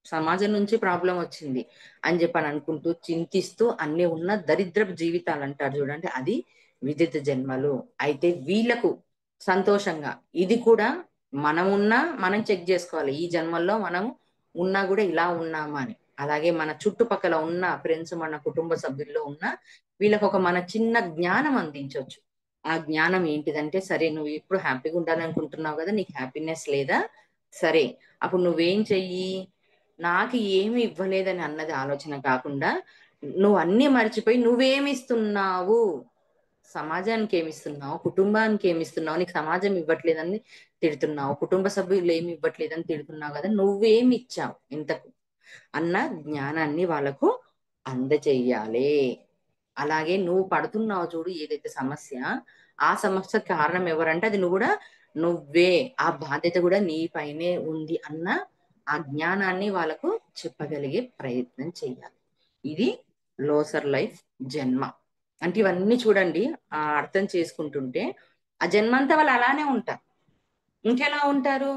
సమాజం నుంచి ప్రాబ్లం వచ్చింది అని చెప్పని అనుకుంటూ చింతిస్తూ అన్ని ఉన్న దరిద్రపు జీవితాలు అంటారు చూడండి, అది విదిత జన్మలు. అయితే వీళ్ళకు సంతోషంగా ఇది కూడా మనం ఉన్నా మనం చెక్ చేసుకోవాలి, ఈ జన్మల్లో మనం ఉన్నా కూడా ఇలా ఉన్నామా అని. అలాగే మన చుట్టుపక్కల ఉన్న ఫ్రెండ్స్, మన కుటుంబ సభ్యుల్లో ఉన్న వీళ్ళకి ఒక మన చిన్న జ్ఞానం అందించవచ్చు. ఆ జ్ఞానం ఏంటిదంటే, సరే నువ్వు ఇప్పుడు హ్యాపీగా ఉండాలనుకుంటున్నావు కదా, నీకు హ్యాపీనెస్ లేదా, సరే అప్పుడు నువ్వేం చెయ్యి, నాకు ఏమి ఇవ్వలేదని అన్నది ఆలోచన కాకుండా, నువ్వు అన్ని మర్చిపోయి నువ్వేమి ఇస్తున్నావు, సమాజానికి ఏమిస్తున్నావు, కుటుంబానికి ఏమిస్తున్నావు, నీకు సమాజం ఇవ్వట్లేదని తిడుతున్నావు, కుటుంబ సభ్యులు ఏమి ఇవ్వట్లేదని తిడుతున్నావు కదా, నువ్వేమి ఇచ్చావు ఇంతకు అన్న జ్ఞానాన్ని వాళ్ళకు అందజేయాలి. అలాగే నువ్వు పడుతున్నావు చూడు ఏదైతే సమస్య, ఆ సమస్య కారణం ఎవరంటే అది నువ్వు కూడా, నువ్వే, ఆ బాధ్యత కూడా నీ పైనే ఉంది అన్న ఆ జ్ఞానాన్ని వాళ్ళకు చెప్పగలిగే ప్రయత్నం చేయాలి. ఇది లోసర్ లైఫ్ జన్మ. అంటే ఇవన్నీ చూడండి, ఆ అర్థం చేసుకుంటుంటే ఆ జన్మంతా వాళ్ళు అలానే ఉంటారు. ఇంకెలా ఉంటారు?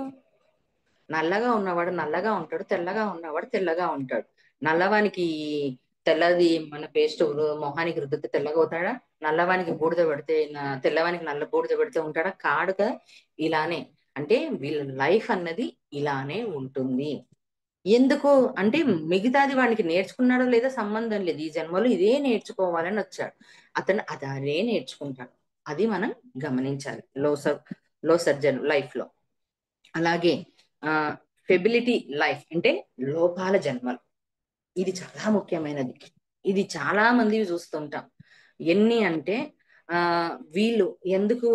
నల్లగా ఉన్నవాడు నల్లగా ఉంటాడు, తెల్లగా ఉన్నవాడు తెల్లగా ఉంటాడు. నల్లవానికి తెల్లది మన పేస్ట్ మొహానికి రుద్దితే తెల్లగా అవుతాడా? నల్లవానికి బూడిద పెడితే తెల్లవానికి నల్ల బూడిద పెడితే ఉంటాడా? కాడు కదా. ఇలానే అంటే వీళ్ళ లైఫ్ అన్నది ఇలానే ఉంటుంది. ఎందుకు అంటే మిగతాది వానికి నేర్చుకున్నాడో లేదో సంబంధం లేదు, ఈ జన్మలో ఇదే నేర్చుకోవాలని వచ్చాడు. అతను అదే నేర్చుకుంటాడు. అది మనం గమనించాలి లో సర్జన్ లైఫ్ లో. అలాగే ఆ ఫెబిలిటీ లైఫ్ అంటే లోపాల జన్మలు, ఇది చాలా ముఖ్యమైనది. ఇది చాలా మంది చూస్తుంటాం. ఎన్ని అంటే ఆ వీళ్ళు ఎందుకు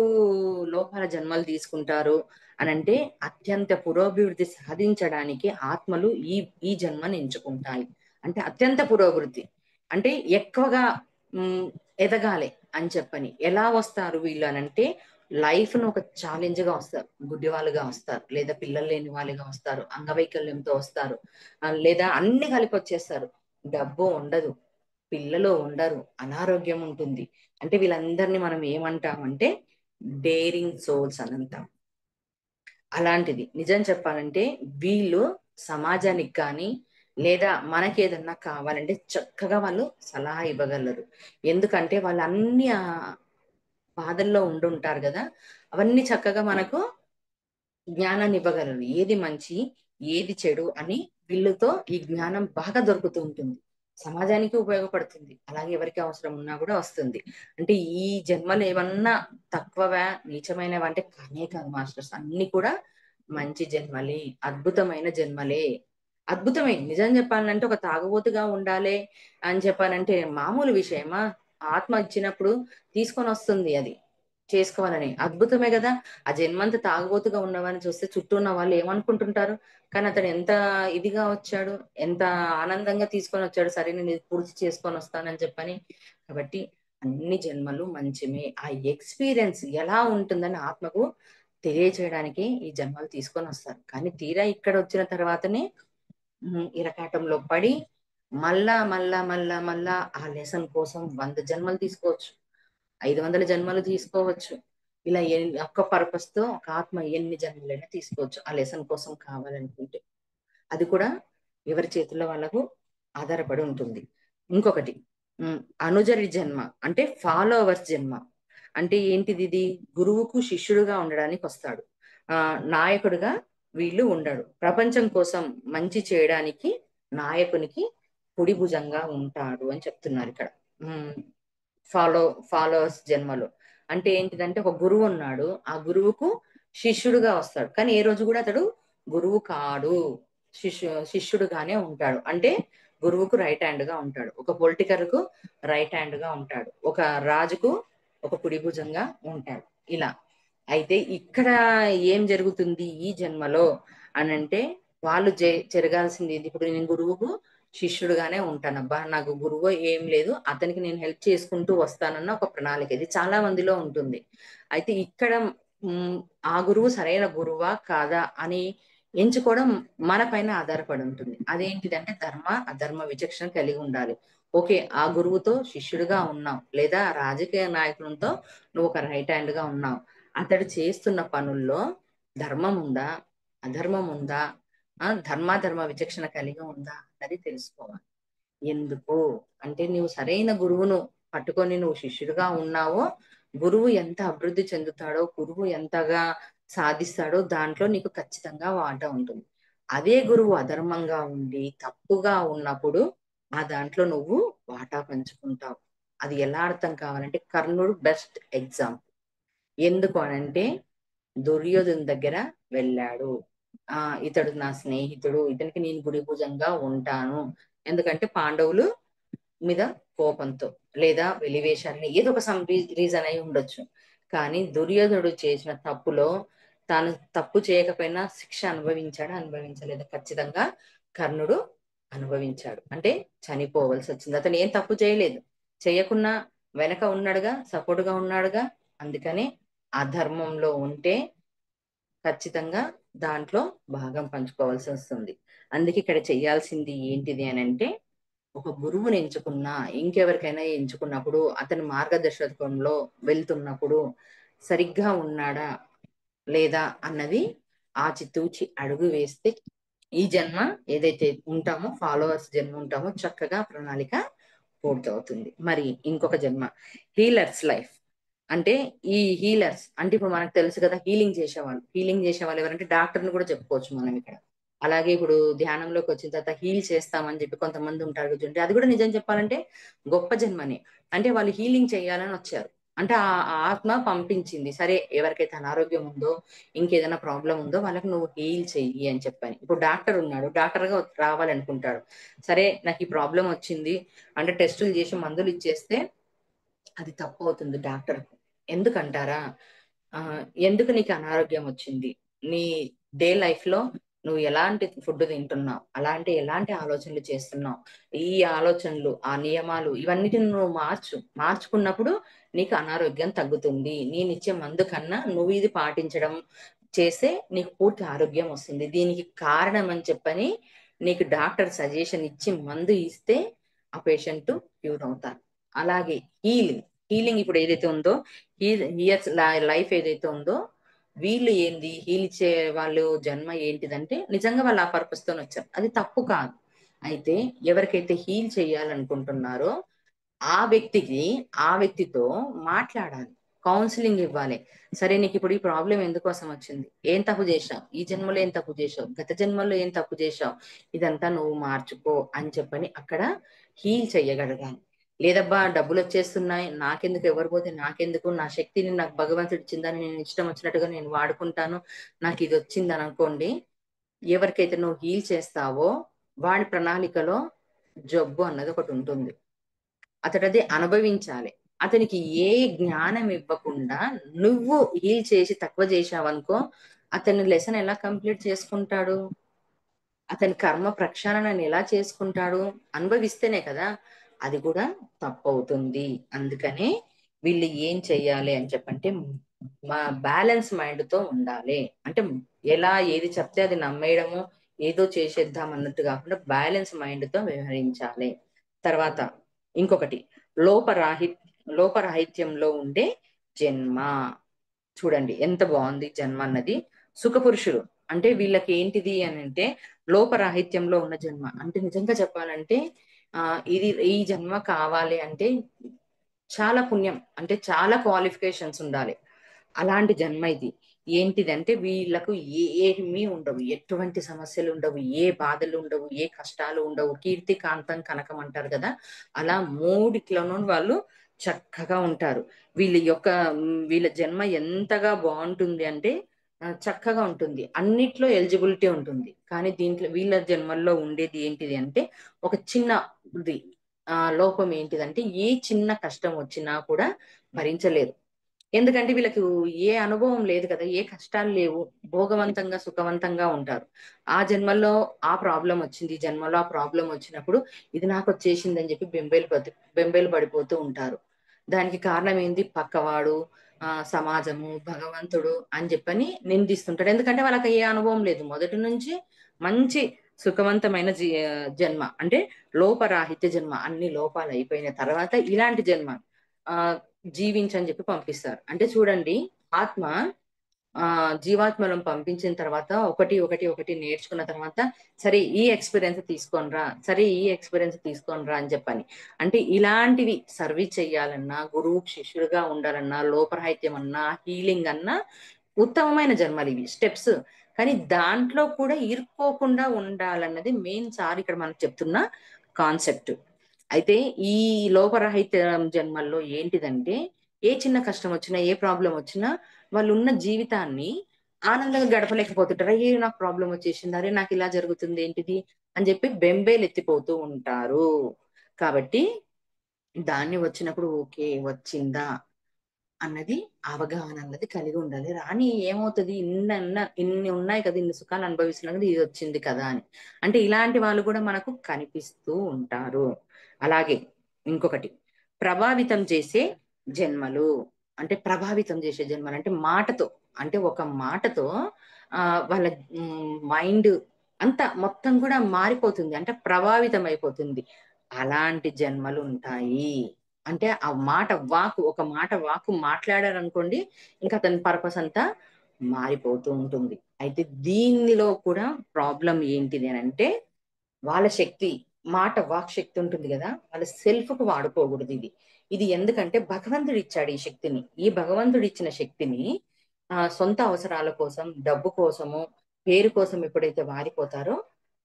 లోపాల జన్మలు తీసుకుంటారు అని అంటే, అత్యంత పురోభివృద్ధి సాధించడానికి ఆత్మలు ఈ ఈ జన్మని ఎంచుకుంటాయి. అంటే అత్యంత పురోభివృద్ధి అంటే ఎక్కువగా ఉమ్, ఎదగాలి అని చెప్పని. ఎలా వస్తారు వీళ్ళు అని అంటే, లైఫ్ ను ఒక ఛాలెంజ్ గా వస్తారు, గుడ్డి వాళ్ళుగా వస్తారు, లేదా పిల్లలు లేని వాళ్ళుగా వస్తారు, అంగవైకల్యంతో వస్తారు, లేదా అన్ని కలిపి వచ్చేస్తారు. డబ్బు ఉండదు, పిల్లలు ఉండరు, అనారోగ్యం ఉంటుంది. అంటే వీళ్ళందరినీ మనం ఏమంటామంటే డేరింగ్ సోల్స్ అని అంటాం. అలాంటిది నిజం చెప్పాలంటే వీళ్ళు సమాజానికి కానీ లేదా మనకి ఏదన్నా కావాలంటే చక్కగా వాళ్ళు సలహా ఇవ్వగలరు. ఎందుకంటే వాళ్ళు అన్ని బాధల్లో ఉండుంటారు కదా, అవన్నీ చక్కగా మనకు జ్ఞానాన్ని ఇవ్వగలరు. ఏది మంచి, ఏది చెడు అని వీళ్ళతో ఈ జ్ఞానం బాగా దొరుకుతూ ఉంటుంది. సమాజానికి ఉపయోగపడుతుంది, అలాగే ఎవరికి అవసరం ఉన్నా కూడా వస్తుంది. అంటే ఈ జన్మలు ఏమన్నా తక్కువవా, నీచమైనవా అంటే కానే కాదు మాస్టర్స్, అన్ని కూడా మంచి జన్మలే, అద్భుతమైన జన్మలే. అద్భుతమే. నిజం చెప్పాలంటే ఒక తాగుబోతుగా ఉండాలి అని చెప్పానంటే మామూలు విషయమా? ఆత్మ ఇచ్చినప్పుడు తీసుకొని వస్తుంది అది, చేసుకోవాలని అద్భుతమే కదా. ఆ జన్మంతా తాగుబోతుగా ఉన్నవాడిని చూస్తే చుట్టూ ఉన్న వాళ్ళు ఏమనుకుంటుంటారు? కానీ అతను ఎంత ఇదిగా వచ్చాడు, ఎంత ఆనందంగా తీసుకొని వచ్చాడు, సరే నేను ఇది పూర్తి చేసుకొని వస్తానని చెప్పని. కాబట్టి అన్ని జన్మలు మంచిమే. ఆ ఎక్స్పీరియన్స్ ఎలా ఉంటుందని ఆత్మకు తెలియచేయడానికి ఈ జన్మలు తీసుకొని వస్తారు. కానీ తీరా ఇక్కడ వచ్చిన తర్వాతనే ఇరకాటంలో పడి మళ్ళా ఆ లెసన్ కోసం 100 జన్మలు తీసుకోవచ్చు, 500 జన్మలు తీసుకోవచ్చు. ఇలా ఒక్క పర్పస్ తో ఒక ఆత్మ ఎన్ని జన్మలైనా తీసుకోవచ్చు ఆ లెసన్ కోసం కావాలనుకుంటే. అది కూడా ఎవరి చేతుల్లో వాళ్ళకు ఆధారపడి ఉంటుంది. ఇంకొకటి, ఉమ్, అనుజరి జన్మ అంటే ఫాలోవర్స్ జన్మ. అంటే ఏంటిది ఇది? గురువుకు శిష్యుడుగా ఉండడానికి వస్తాడు. నాయకుడిగా వీళ్ళు ఉండడు. ప్రపంచం కోసం మంచి చేయడానికి నాయకునికి కుడి భుజంగా ఉంటాడు అని చెప్తున్నారు ఇక్కడ. ఉమ్, ఫాలోవర్స్ జన్మలో అంటే ఏంటిదంటే ఒక గురువు ఉన్నాడు, ఆ గురువుకు శిష్యుడుగా వస్తాడు. కానీ ఏ రోజు కూడా అతడు గురువు కాడు, శిష్యుడుగానే ఉంటాడు. అంటే గురువుకు రైట్ హ్యాండ్ గా ఉంటాడు, ఒక పొలిటికల్ కు రైట్ హ్యాండ్ గా ఉంటాడు, ఒక రాజుకు ఒక కుడి భుజంగా ఉంటాడు. ఇలా అయితే ఇక్కడ ఏం జరుగుతుంది ఈ జన్మలో అని అంటే, వాళ్ళు జరగాల్సింది ఏంటి? ఇప్పుడు నేను గురువుకు శిష్యుడుగానే ఉంటానబ్బా, నాకు గురువు ఏం లేదు, అతనికి నేను హెల్ప్ చేసుకుంటూ వస్తానన్న ఒక ప్రణాళిక ఇది చాలా మందిలో ఉంటుంది. అయితే ఇక్కడ ఉమ్, ఆ గురువు సరైన గురువా కాదా అని ఎంచుకోవడం మన పైన ఆధారపడి ఉంటుంది. అదేంటిదంటే ధర్మ అధర్మ విచక్షణ కలిగి ఉండాలి. ఓకే, ఆ గురువుతో శిష్యుడిగా ఉన్నావు, లేదా రాజకీయ నాయకులతో నువ్వు ఒక రైట్ హ్యాండ్ గా ఉన్నావు, అతడు చేస్తున్న పనుల్లో ధర్మం ఉందా, అధర్మం ఉందా, ధర్మాధర్మ విచక్షణ కలిగి ఉందా అన్నది తెలుసుకోవాలి. ఎందుకు అంటే, నువ్వు సరైన గురువును పట్టుకొని నువ్వు శిష్యుడిగా ఉన్నావో, గురువు ఎంత అభివృద్ధి చెందుతాడో, గురువు ఎంతగా సాధిస్తాడో దాంట్లో నీకు ఖచ్చితంగా వాటా ఉంటుంది. అదే గురువు అధర్మంగా ఉండి తప్పుగా ఉన్నప్పుడు ఆ దాంట్లో నువ్వు వాటా పంచుకుంటావు. అది ఎలా అర్థం కావాలంటే, కర్ణుడు బెస్ట్ ఎగ్జాంపుల్. ఎందుకు అనంటే, దుర్యోధను దగ్గర వెళ్ళాడు. ఇతడు నా స్నేహితుడు, ఇతనికి నేను గురి భుజంగా ఉంటాను. ఎందుకంటే పాండవులు మీద కోపంతో, లేదా వెలివేషాలని, ఏదో ఒక సమ్ రీజన్ అయి ఉండొచ్చు. కానీ దుర్యోధనుడు చేసిన తప్పులో తాను తప్పు చేయకపోయినా శిక్ష అనుభవించాడు, అనుభవించలేదు, ఖచ్చితంగా కర్ణుడు అనుభవించాడు. అంటే చనిపోవలసి వచ్చింది. అతను ఏం తప్పు చేయలేదు, చేయకున్నా వెనక ఉన్నాడుగా, సపోర్ట్ గా ఉన్నాడుగా. అందుకని అధర్మంలో ఉంటే ఖచ్చితంగా దాంట్లో భాగం పంచుకోవాల్సి వస్తుంది. అందుకే ఇక్కడ చెయ్యాల్సింది ఏంటిది అని అంటే, ఒక గురువుని ఎంచుకున్నా, ఇంకెవరికైనా ఎంచుకున్నప్పుడు అతని మార్గదర్శకంలో వెళ్తున్నప్పుడు సరిగ్గా ఉన్నాడా లేదా అన్నది ఆచితూచి అడుగు వేస్తే ఈ జన్మ ఏదైతే ఉంటామో, ఫాలోవర్స్ జన్మ ఉంటామో, చక్కగా ప్రణాళిక పూర్తవుతుంది. మరి ఇంకొక జన్మ హీలర్స్ లైఫ్. అంటే ఈ హీలర్స్ అంటే ఇప్పుడు మనకు తెలుసు కదా, హీలింగ్ చేసేవాళ్ళు ఎవరంటే డాక్టర్ని కూడా చెప్పుకోవచ్చు మనం ఇక్కడ. అలాగే ఇప్పుడు ధ్యానంలోకి వచ్చిన తర్వాత హీల్ చేస్తామని చెప్పి కొంతమంది ఉంటారు చూడండి, అది కూడా నిజం చెప్పాలంటే గొప్ప జన్మని. అంటే వాళ్ళు హీలింగ్ చేయాలని వచ్చారు. అంటే ఆ ఆత్మ పంపించింది, సరే ఎవరికైతే అనారోగ్యం ఉందో, ఇంకేదైనా ప్రాబ్లం ఉందో వాళ్ళకి నువ్వు హీల్ చెయ్యి అని చెప్పని. ఇప్పుడు డాక్టర్ ఉన్నాడు, డాక్టర్ గా రావాలనుకుంటాడు. సరే నాకు ఈ ప్రాబ్లం వచ్చింది అంటే టెస్టులు చేసి మందులు ఇచ్చేస్తే అది తప్పు అవుతుంది డాక్టర్. ఎందుకంటారా? ఆ ఎందుకు నీకు అనారోగ్యం వచ్చింది, నీ డే లైఫ్ లో నువ్వు ఎలాంటి ఫుడ్ తింటున్నావు, ఎలాంటి ఆలోచనలు చేస్తున్నావు, ఈ ఆలోచనలు, ఆ నియమాలు, ఇవన్నిటిని నువ్వు మార్చుకున్నప్పుడు నీకు అనారోగ్యం తగ్గుతుంది. నేనిచ్చే మందు కన్నా నువ్వు ఇది పాటించడం చేస్తే నీకు పూర్తి ఆరోగ్యం వస్తుంది. దీనికి కారణం అని చెప్పని నీకు డాక్టర్ సజెషన్ ఇచ్చి మందు ఇస్తే ఆ పేషెంట్ క్యూర్ అవుతారు. అలాగే హీలింగ్ హీలింగ్ ఇప్పుడు ఏదైతే ఉందో, ఇయర్స్ లైఫ్ ఏదైతే ఉందో, వీళ్ళు ఏంది హీల్ చే వాళ్ళు జన్మ ఏంటిదంటే నిజంగా వాళ్ళు ఆ పర్పస్ తో వచ్చారు, అది తప్పు కాదు. అయితే ఎవరికైతే హీల్ చేయాలనుకుంటున్నారో ఆ వ్యక్తితో మాట్లాడాలి, కౌన్సిలింగ్ ఇవ్వాలి. సరే నీకు ఇప్పుడు ఈ ప్రాబ్లం ఎందుకోసం వచ్చింది, ఏం తప్పు చేశావు, ఈ జన్మలో ఏం తప్పు చేశావు, గత జన్మలో ఏం తప్పు చేశావు, ఇదంతా నువ్వు మార్చుకో అని చెప్పని అక్కడ హీల్ చెయ్యగలగాలి. లేదబ్బా డబ్బులు వచ్చేస్తున్నాయి, నాకెందుకు, ఎవరు పోతే నాకెందుకు, నా శక్తిని నాకు భగవంతుడు ఇచ్చిందని నేను ఇష్టం వచ్చినట్టుగా నేను వాడుకుంటాను, నాకు ఇది వచ్చిందని అనుకోండి. ఎవరికైతే నువ్వు హీల్ చేస్తావో వాడి ప్రణాళికలో జబ్బు అన్నది ఒకటి ఉంటుంది, అతడు అది అనుభవించాలి. అతనికి ఏ జ్ఞానం ఇవ్వకుండా నువ్వు హీల్ చేసి తక్కువ చేశావనుకో, అతని లెసన్ ఎలా కంప్లీట్ చేసుకుంటాడు, అతని కర్మ ప్రక్షాళనని ఎలా చేసుకుంటాడు, అనుభవిస్తేనే కదా. అది కూడా తప్పవుతుంది. అందుకనే వీళ్ళు ఏం చెయ్యాలి అని చెప్పంటే, మా బ్యాలెన్స్ మైండ్ తో ఉండాలి. అంటే ఎలా ఏది చెప్తే అది నమ్మేయడము, ఏదో చేసేద్దాం అన్నట్టు కాకుండా బ్యాలెన్స్ మైండ్ తో వ్యవహరించాలి. తర్వాత ఇంకొకటి, లోపరాహి లోపరాహిత్యంలో ఉండే జన్మ. చూడండి ఎంత బాగుంది జన్మ అన్నది. సుఖపురుషులు అంటే వీళ్ళకి ఏంటిది అని అంటే, లోపరాహిత్యంలో ఉన్న జన్మ. అంటే నిజంగా చెప్పాలంటే, ఇది ఈ జన్మ కావాలి అంటే చాలా పుణ్యం, అంటే చాలా క్వాలిఫికేషన్స్ ఉండాలి. అలాంటి జన్మ ఇది. ఏంటిదంటే వీళ్ళకు ఏమీ ఉండవు. ఎటువంటి సమస్యలు ఉండవు. ఏ బాధలు ఉండవు. ఏ కష్టాలు ఉండవు. కీర్తి కాంతం కనకం అంటారు కదా! అలా మూడిట్లోనూ వాళ్ళు చక్కగా ఉంటారు. వీళ్ళ యొక్క వీళ్ళ జన్మ ఎంతగా బావుంటుంది అంటే చక్కగా ఉంటుంది. అన్నిట్లో ఎలిజిబిలిటీ ఉంటుంది. కానీ దీంట్లో వీళ్ళ జన్మల్లో ఉండేది ఏంటిది అంటే ఒక చిన్నది లోపం ఏంటిదంటే ఏ చిన్న కష్టం వచ్చినా కూడా భరించలేరు. ఎందుకంటే వీళ్ళకు ఏ అనుభవం లేదు కదా! ఏ కష్టాలు లేవు. భోగవంతంగా, సుఖవంతంగా ఉంటారు. ఆ జన్మల్లో ఆ ప్రాబ్లమ్ వచ్చింది. ఈ జన్మలో ఆ ప్రాబ్లమ్ వచ్చినప్పుడు ఇది నాకొచ్చేసిందని చెప్పి బెంబేలు పడిపోతూ ఉంటారు. దానికి కారణం ఏంది? పక్కవాడు, సమాజము, భగవంతుడు అని చెప్పని నిందిస్తుంటారు. ఎందుకంటే వాళ్ళకి ఏ అనుభవం లేదు. మొదటి నుంచి మంచి సుఖవంతమైన జన్మ. అంటే లోపరాహిత్య జన్మ. అన్ని లోపాలు అయిపోయిన తర్వాత ఇలాంటి జన్మ ఆహ్, జీవించని చెప్పి పంపిస్తారు. అంటే చూడండి, ఆత్మ జీవాత్మలను పంపించిన తర్వాత ఒకటి నేర్చుకున్న తర్వాత, సరే ఈ ఎక్స్‌పీరియన్స్ తీసుకోనిరా, సరే ఈ ఎక్స్‌పీరియన్స్ తీసుకోనిరా అని చెప్పని. అంటే ఇలాంటివి సర్వీస్ చెయ్యాలన్నా, గురువుకి శిష్యుడిగా ఉండాలన్నా, లోపరాహిత్యం అన్నా, హీలింగ్ అన్నా ఉత్తమమైన జన్మలివి స్టెప్స్. కానీ దాంట్లో కూడా ఇరుక్కోకుండా ఉండాలన్నది మెయిన్ సార్ ఇక్కడ మనకు చెప్తున్న కాన్సెప్ట్. అయితే ఈ లోపరహిత జన్మల్లో ఏంటిదంటే, ఏ చిన్న కష్టం వచ్చినా, ఏ ప్రాబ్లమ్ వచ్చినా వాళ్ళున్న జీవితాన్ని ఆనందంగా గడపలేకపోతుంటారు. అయ్యో! నాకు ప్రాబ్లమ్ వచ్చేసింది. అరే! నాకిలా జరుగుతుంది ఏంటిది? అని చెప్పి బెంబేలెత్తిపోతూ ఉంటారు. కాబట్టి దాన్ని వచ్చినప్పుడు ఓకే. వచ్చిందా అన్నది అవగాహన అన్నది కలిగి ఉండాలి. రాని ఏమవుతది ఇన్ని ఉన్నాయి కదా! ఇన్ని సుఖాలు అనుభవిస్తున్నా కదా! ఇదొచ్చింది కదా! అని. అంటే ఇలాంటి వాళ్ళు కూడా మనకు కనిపిస్తూ ఉంటారు. అలాగే ఇంకొకటి ప్రభావితం చేసే జన్మలు. అంటే ప్రభావితం చేసే జన్మలు అంటే మాటతో. అంటే ఒక మాటతో వాళ్ళ మైండ్ అంతా మొత్తం కూడా మారిపోతుంది. అంటే ప్రభావితం అయిపోతుంది. అలాంటి జన్మలుంటాయి. అంటే ఆ మాట ఒక మాట మాట్లాడారనుకోండి, ఇంక అతని పర్పస్ అంతా మారిపోతూ ఉంటుంది. అయితే దీనిలో కూడా ప్రాబ్లమ్ ఏంటిది అనంటే, వాళ్ళ శక్తి వాక్ శక్తి ఉంటుంది గదా! వాళ్ళ సెల్ఫ్‌కి వాడుకోకూడదిది. ఇది ఎందుకంటే భగవంతుడిచ్చాడు ఈ శక్తిని. ఈ భగవంతుడిచ్చిన శక్తిని సొంత అవసరాల కోసం, డబ్బు కోసము, పేరు కోసం ఎప్పుడైతే వాడిపోతారో,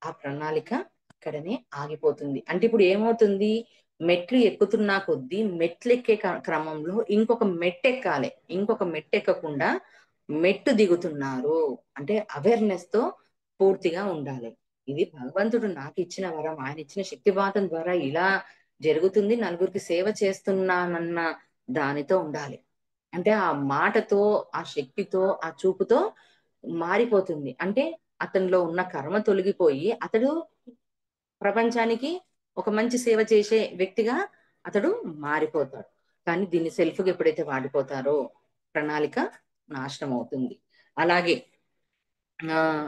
ఆ ప్రణాళిక అక్కడనే ఆగిపోతుంది. అంటే ఇప్పుడు ఏమవుతుంది? మెట్లు ఎక్కుతున్నా కొద్దీ మెట్లెక్కే క్రమంలో ఇంకొక మెట్టెక్కాలే. ఇంకొక మెట్టెక్కకుండా మెట్టు దిగుతున్నారు. అంటే అవేర్‌నెస్‌తో పూర్తిగా ఉండాలి. ఇది భగవంతుడు నాకిచ్చిన వరం. ఆయనిచ్చిన శక్తిపాతం ద్వారా ఇలా జరుగుతుంది. నలుగురికి సేవ చేస్తున్నానన్న దానితో ఉండాలి. అంటే ఆ మాటతో, ఆ శక్తితో, ఆ చూపుతో మారిపోతుంది. అంటే అతనిలో ఉన్న కర్మ తొలగిపోయి అతడు ప్రపంచానికి ఒక మంచి సేవ చేసే వ్యక్తిగా అతడు మారిపోతాడు. కానీ దీన్ని సెల్ఫ్‌గా ఎప్పుడైతే వాడిపోతారో ప్రణాళిక నాశనం అవుతుంది. అలాగే ఆహ్,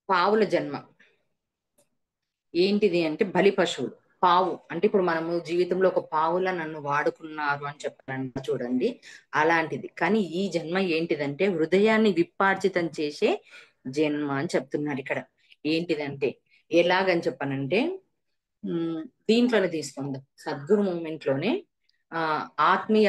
పావుల జన్మ. ఏంటిది అంటే బలి పశువులు. పావు అంటే ఇప్పుడు మనము జీవితంలో ఒక పావులా నన్ను వాడుకున్నారు అని చెప్పారంట చూడండి. అలాంటిది. కానీ ఈ జన్మ ఏంటిదంటే హృదయాన్ని విప్పార్జితం చేసే జన్మ అని చెప్తున్నాడిక్కడ. ఏంటిదంటే ఎలాగని చెప్పనంటే హ్మ్. దీంట్లోనే తీసుకుందాం. సద్గురు మూవ్‌మెంట్‌లోనే ఆహ్, ఆత్మీయ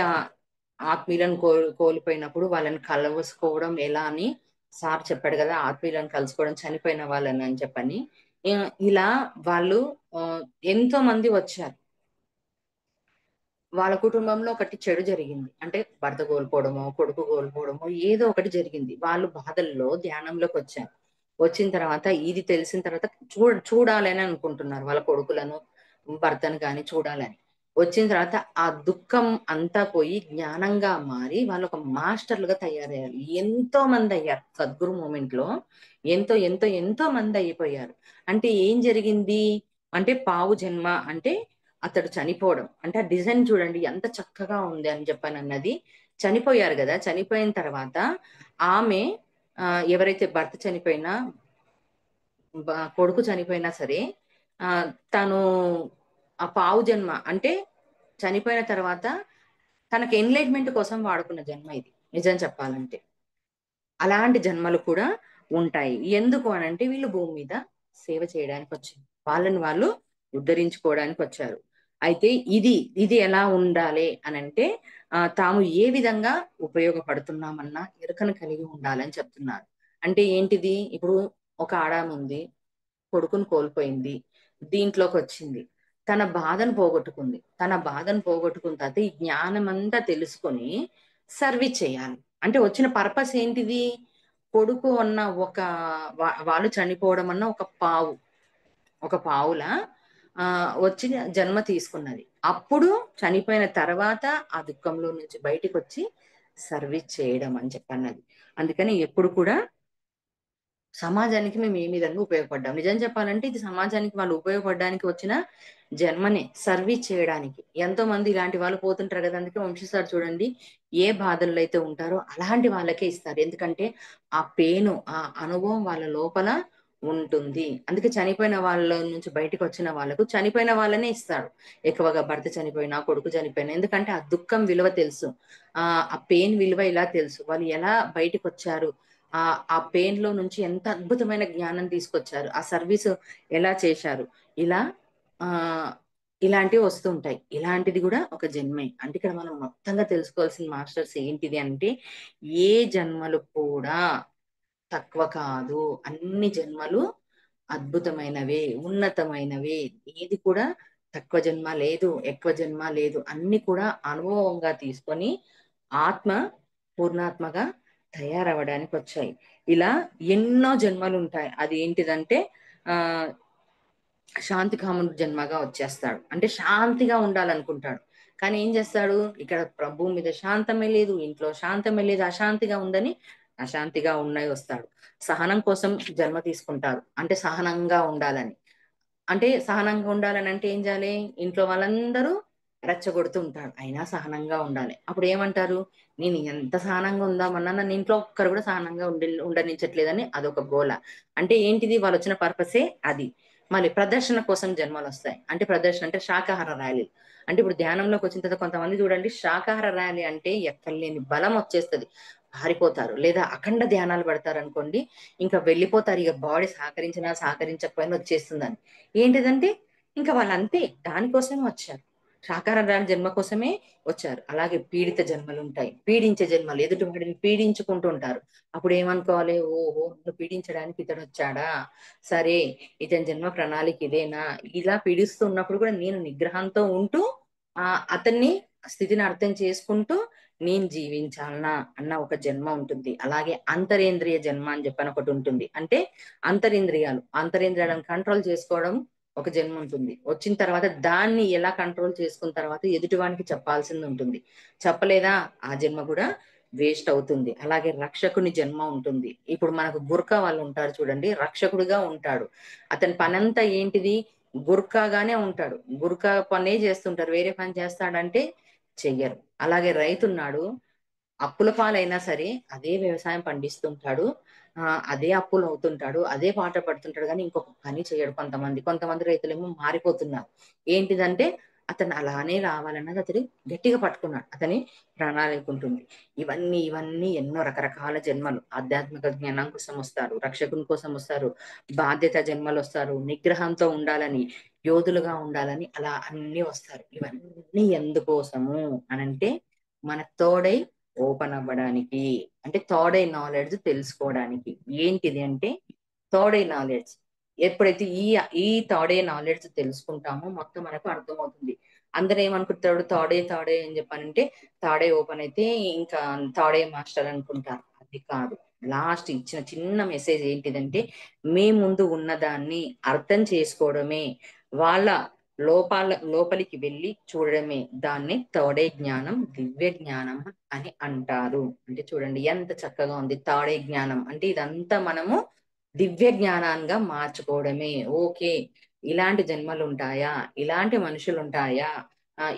ఆత్మీయులను కోల్పోయినప్పుడు వాళ్ళని కలుసుకోవడం ఎలా అని సార్ చెప్పాడు గదా! ఆత్మీయులను కలుసుకోవడం చనిపోయిన వాళ్ళని అని చెప్పని. ఇలా వాళ్ళు ఆహ్, ఎంతో మంది వచ్చారు. వాళ్ళ కుటుంబంలో ఒకటి చెడు జరిగింది. అంటే భర్త కోల్పోవడమో, కొడుకు కోల్పోవడమో ఏదో ఒకటి జరిగింది. వాళ్ళు బాధల్లో ధ్యానంలోకొచ్చారు. వచ్చిన తర్వాత ఇది తెలిసిన తర్వాత చూడాలని అనుకుంటున్నారు. వాళ్ళ కొడుకులను, భర్తను గాని చూడాలని. వచ్చిన తర్వాత ఆ దుఃఖం అంతా పోయి జ్ఞానంగా మారి వాళ్ళొక మాస్టర్‌లుగా తయారయ్యారు. ఎంతో మందయ్యారు. సద్గురు మూవ్‌మెంట్‌లో ఎంతో మందయిపోయారు. అంటే ఏం జరిగింది? అంటే పావు జన్మ అంటే అతడు చనిపోవడం. అంటే ఆ డిజైన్ చూడండి ఎంత చక్కగా ఉంది అని చెప్పనన్నది. చనిపోయారు గదా! చనిపోయిన తర్వాత ఆమె ఎవరైతే భర్త చనిపోయినా, కొడుకు చనిపోయినా సరే తను ఆ పావు జన్మ అంటే చనిపోయిన తర్వాత తనకి ఎన్‌లైట్‌మెంట్ కోసం వాడుకున్న జన్మ ఇది. నిజం చెప్పాలంటే. అలాంటి జన్మలు కూడా ఉంటాయి. ఎందుకు అనంటే వీళ్ళు భూమి మీద సేవ చేయడానికొచ్చారు. వాళ్ళని వాళ్ళు ఉద్ధరించుకోవడానికొచ్చారు. అయితే ఇది ఇది ఎలా ఉండాలి అని అంటే తాము ఏ విధంగా ఉపయోగపడుతున్నామన్న ఎరుకను కలిగి ఉండాలని చెప్తున్నారు. అంటే ఏంటిది? ఇప్పుడు ఒక ఆడామె ఉంది, కొడుకుని కోల్పోయింది, దీంట్లోకి వచ్చింది, తన బాధను పోగొట్టుకుంది. తన బాధను పోగొట్టుకున్న తర్వాత ఈ జ్ఞానం అంతా తెలుసుకొని సర్వీస్ చేయాలి. అంటే వచ్చిన పర్పస్ ఏంటిది? కొడుకు అన్న ఒక వాళ్ళు చనిపోవడం అన్న ఒక పావుల వచ్చి జన్మ తీసుకున్నది. అప్పుడు చనిపోయిన తర్వాత ఆ దుఃఖంలో నుంచి బయటికి వచ్చి సర్వీస్ చేయడం అని చెప్పన్నది. అందుకని ఎప్పుడు కూడా సమాజానికి మేము ఏ విధంగా ఉపయోగపడ్డాం. నిజం చెప్పాలంటే ఇది సమాజానికి వాళ్ళు ఉపయోగపడడానికి వచ్చిన జన్మనే. సర్వీస్ చేయడానికి. ఎంతో మంది ఇలాంటి వాళ్ళు పోతుంటారు కదా! అందుకే వంశీ సార్ చూడండి, ఏ బాధల్లో అయితే ఉంటారో అలాంటి వాళ్ళకే ఇస్తారు. ఎందుకంటే ఆ పెయిను, ఆ అనుభవం వాళ్ళ లోపల ఉంటుంది. అందుకే చనిపోయిన వాళ్ళ నుంచి బయటికొచ్చిన వాళ్ళకు చనిపోయిన వాళ్ళనే ఇస్తాడు. ఎక్కువగా భర్త చనిపోయినా, కొడుకు చనిపోయినా. ఎందుకంటే ఆ దుఃఖం విలువ తెలుసు. ఆ పెయిన్ విలువ ఇలా తెలుసు. వాళ్ళు ఎలా బయటికొచ్చారు, ఆ పెయిన్ లో నుంచి ఎంత అద్భుతమైన జ్ఞానం తీసుకొచ్చారు, ఆ సర్వీస్ ఎలా చేశారు, ఇలా ఆ ఇలాంటివి వస్తుంటాయి. ఇలాంటిది కూడా ఒక జన్మే. అంటే ఇక్కడ మనం మొత్తంగా తెలుసుకోవాల్సిన మాస్టర్స్ ఏంటిది అంటే, ఏ జన్మలు కూడా తక్కువ కాదు. అన్ని జన్మలు అద్భుతమైనవే, ఉన్నతమైనవే. ఏది కూడా తక్కువ జన్మ లేదు, ఎక్కువ జన్మ లేదు. అన్ని కూడా అనుభవంగా తీసుకొని ఆత్మ పూర్ణాత్మగా తయారవడానికి వచ్చాయి. ఇలా ఎన్నో జన్మలు ఉంటాయి. అది ఏంటిదంటే ఆ శాంతి కాముడు జన్మగా వచ్చేస్తాడు. అంటే శాంతిగా ఉండాలనుకుంటాడు. కానీ ఏం చేస్తాడు? ఇక్కడ భూమి మీద శాంతమే లేదు, ఇంట్లో శాంతమే లేదు, అశాంతిగా ఉందని అశాంతిగా ఉన్నాయి వస్తాడు. సహనం కోసం జన్మ తీసుకుంటారు. అంటే సహనంగా ఉండాలని. అంటే సహనంగా ఉండాలని అంటే ఏం చేయాలి? ఇంట్లో వాళ్ళందరూ రెచ్చగొడుతూ ఉంటారు. అయినా సహనంగా ఉండాలి. అప్పుడు ఏమంటారు? నేను ఎంత సహనంగా ఉందామన్నా నన్ను ఇంట్లో ఒక్కరు కూడా సహనంగా ఉండనిచ్చట్లేదని అదొక గోల. అంటే ఏంటిది? వాళ్ళు వచ్చిన పర్పసే అది. మళ్ళీ ప్రదర్శన కోసం జన్మలు వస్తాయి. అంటే ప్రదర్శన అంటే శాకాహార ర్యాలీ. అంటే ఇప్పుడు ధ్యానంలోకి వచ్చిన తర్వాత కొంతమంది చూడండి, శాకాహార ర్యాలీ అంటే ఎక్కడలేని బలం వచ్చేస్తది. పారిపోతారు. లేదా అఖండ ధ్యానాలు పెడతారు అనుకోండి, ఇంకా వెళ్ళిపోతారు. ఇక బాడీ సహకరించినా సహకరించకపోయినా వచ్చేస్తుందని. ఏంటిదంటే ఇంకా వాళ్ళంతే దానికోసమే వచ్చారు. శాకాహార జన్మ కోసమే వచ్చారు. అలాగే పీడిత జన్మలు ఉంటాయి. పీడించే జన్మలు ఎదుటి వాడిని పీడించుకుంటూ ఉంటారు. అప్పుడు ఏమనుకోవాలి? ఓహో! నన్ను పీడించడానికి ఇతడు వచ్చాడా? సరే, ఇతని జన్మ ప్రణాళిక ఇదేనా? ఇలా పీడిస్తున్నప్పుడు కూడా నేను నిగ్రహంతో ఉంటూ అతన్ని స్థితిని అర్థం చేసుకుంటూ నేను జీవించాలనా అన్న ఒక జన్మ ఉంటుంది. అలాగే అంతరేంద్రియ జన్మ అని చెప్పని ఒకటి ఉంటుంది. అంటే అంతరేంద్రియాలను కంట్రోల్ చేసుకోవడం ఒక జన్మ ఉంటుంది. వచ్చిన తర్వాత దాన్ని ఎలా కంట్రోల్ చేసుకున్న తర్వాత ఎదుటివానికి చెప్పాల్సింది ఉంటుంది. చెప్పలేదా? ఆ జన్మ కూడా వేస్ట్ అవుతుంది. అలాగే రక్షకుని జన్మ ఉంటుంది. ఇప్పుడు మనకు గుర్కా వాళ్ళు ఉంటారు చూడండి, రక్షకుడిగా ఉంటాడు. అతని పనంతా ఏంటిది? గుర్కాగానే ఉంటాడు. గుర్కా పనే చేస్తుంటారు. వేరే పని చేస్తాడంటే చెయ్యరు. అలాగే రైతున్నాడు, అప్పుల పాలైనా సరే అదే వ్యవసాయం పండిస్తుంటాడు. అదే అప్పులు అవుతుంటాడు, అదే పాట పడుతుంటాడు, కానీ ఇంకొక పని చేయడు. కొంతమంది రైతులేమో మారిపోతున్నారు. ఏంటిదంటే అతను అలానే రావాలన్నది అతడు గట్టిగా పట్టుకున్నాడు. అతని ప్రణాళిక ఉంటుంది. ఇవన్నీ ఎన్నో రకరకాల జన్మలు. ఆధ్యాత్మిక జ్ఞానం కోసం వస్తారు, రక్షకుని కోసం వస్తారు, బాధ్యత జన్మలు వస్తారు, నిగ్రహంతో ఉండాలని, యోధులుగా ఉండాలని, అలా అన్ని వస్తారు. ఇవన్నీ ఎందుకోసము అనంటే మన తోడై ఓపెన్ అవ్వడానికి. అంటే థర్డ్ ఐ నాలెడ్జ్ తెలుసుకోవడానికి. ఏంటిది అంటే థర్డ్ ఐ నాలెడ్జ్. ఎప్పుడైతే ఈ థర్డ్ ఐ నాలెడ్జ్ తెలుసుకుంటామో మొత్తం మనకు అర్థమవుతుంది. అందరూ ఏమనుకుంటాడు? థర్డ్ ఐ అని చెప్పానంటే థర్డ్ ఐ ఓపెన్ అయితే ఇంకా థర్డ్ ఐ మాస్టర్ అనుకుంటారు. అది కాదు. లాస్ట్ ఇచ్చిన చిన్న మెసేజ్ ఏంటిదంటే మీ ముందు ఉన్నదాన్ని అర్థం చేసుకోవడమే, వాళ్ళ లోపలికి వెళ్ళి చూడడమే. దాన్ని తోడే జ్ఞానం, దివ్య జ్ఞానం అని అంటారు. అంటే చూడండి ఎంత చక్కగా ఉంది. తాడే జ్ఞానం అంటే ఇదంతా మనము దివ్య జ్ఞానంగా మార్చుకోవడమే. ఓకే, ఇలాంటి జన్మలు ఉంటాయా, ఇలాంటి మనుషులు ఉంటాయా,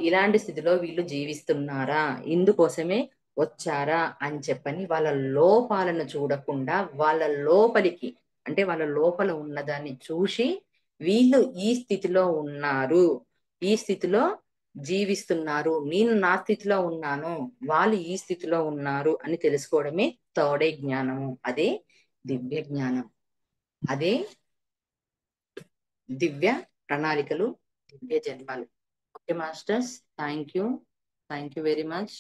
ఇలాంటి స్థితిలో వీళ్ళు జీవిస్తున్నారా, ఇందుకోసమే వచ్చారా అని చెప్పని వాళ్ళ లోపాలను చూడకుండా వాళ్ళ లోపలికి, అంటే వాళ్ళ లోపల ఉన్నదాన్ని చూసి వీళ్ళు ఈ స్థితిలో ఉన్నారు, ఈ స్థితిలో జీవిస్తున్నారు, నేను నా స్థితిలో ఉన్నాను, వాళ్ళు ఈ స్థితిలో ఉన్నారు అని తెలుసుకోవడమే తోడే జ్ఞానము. అదే దివ్య జ్ఞానం. అదే దివ్య ప్రణాళికలు, దివ్య జన్మలు. Okay masters, thank you, thank you very much.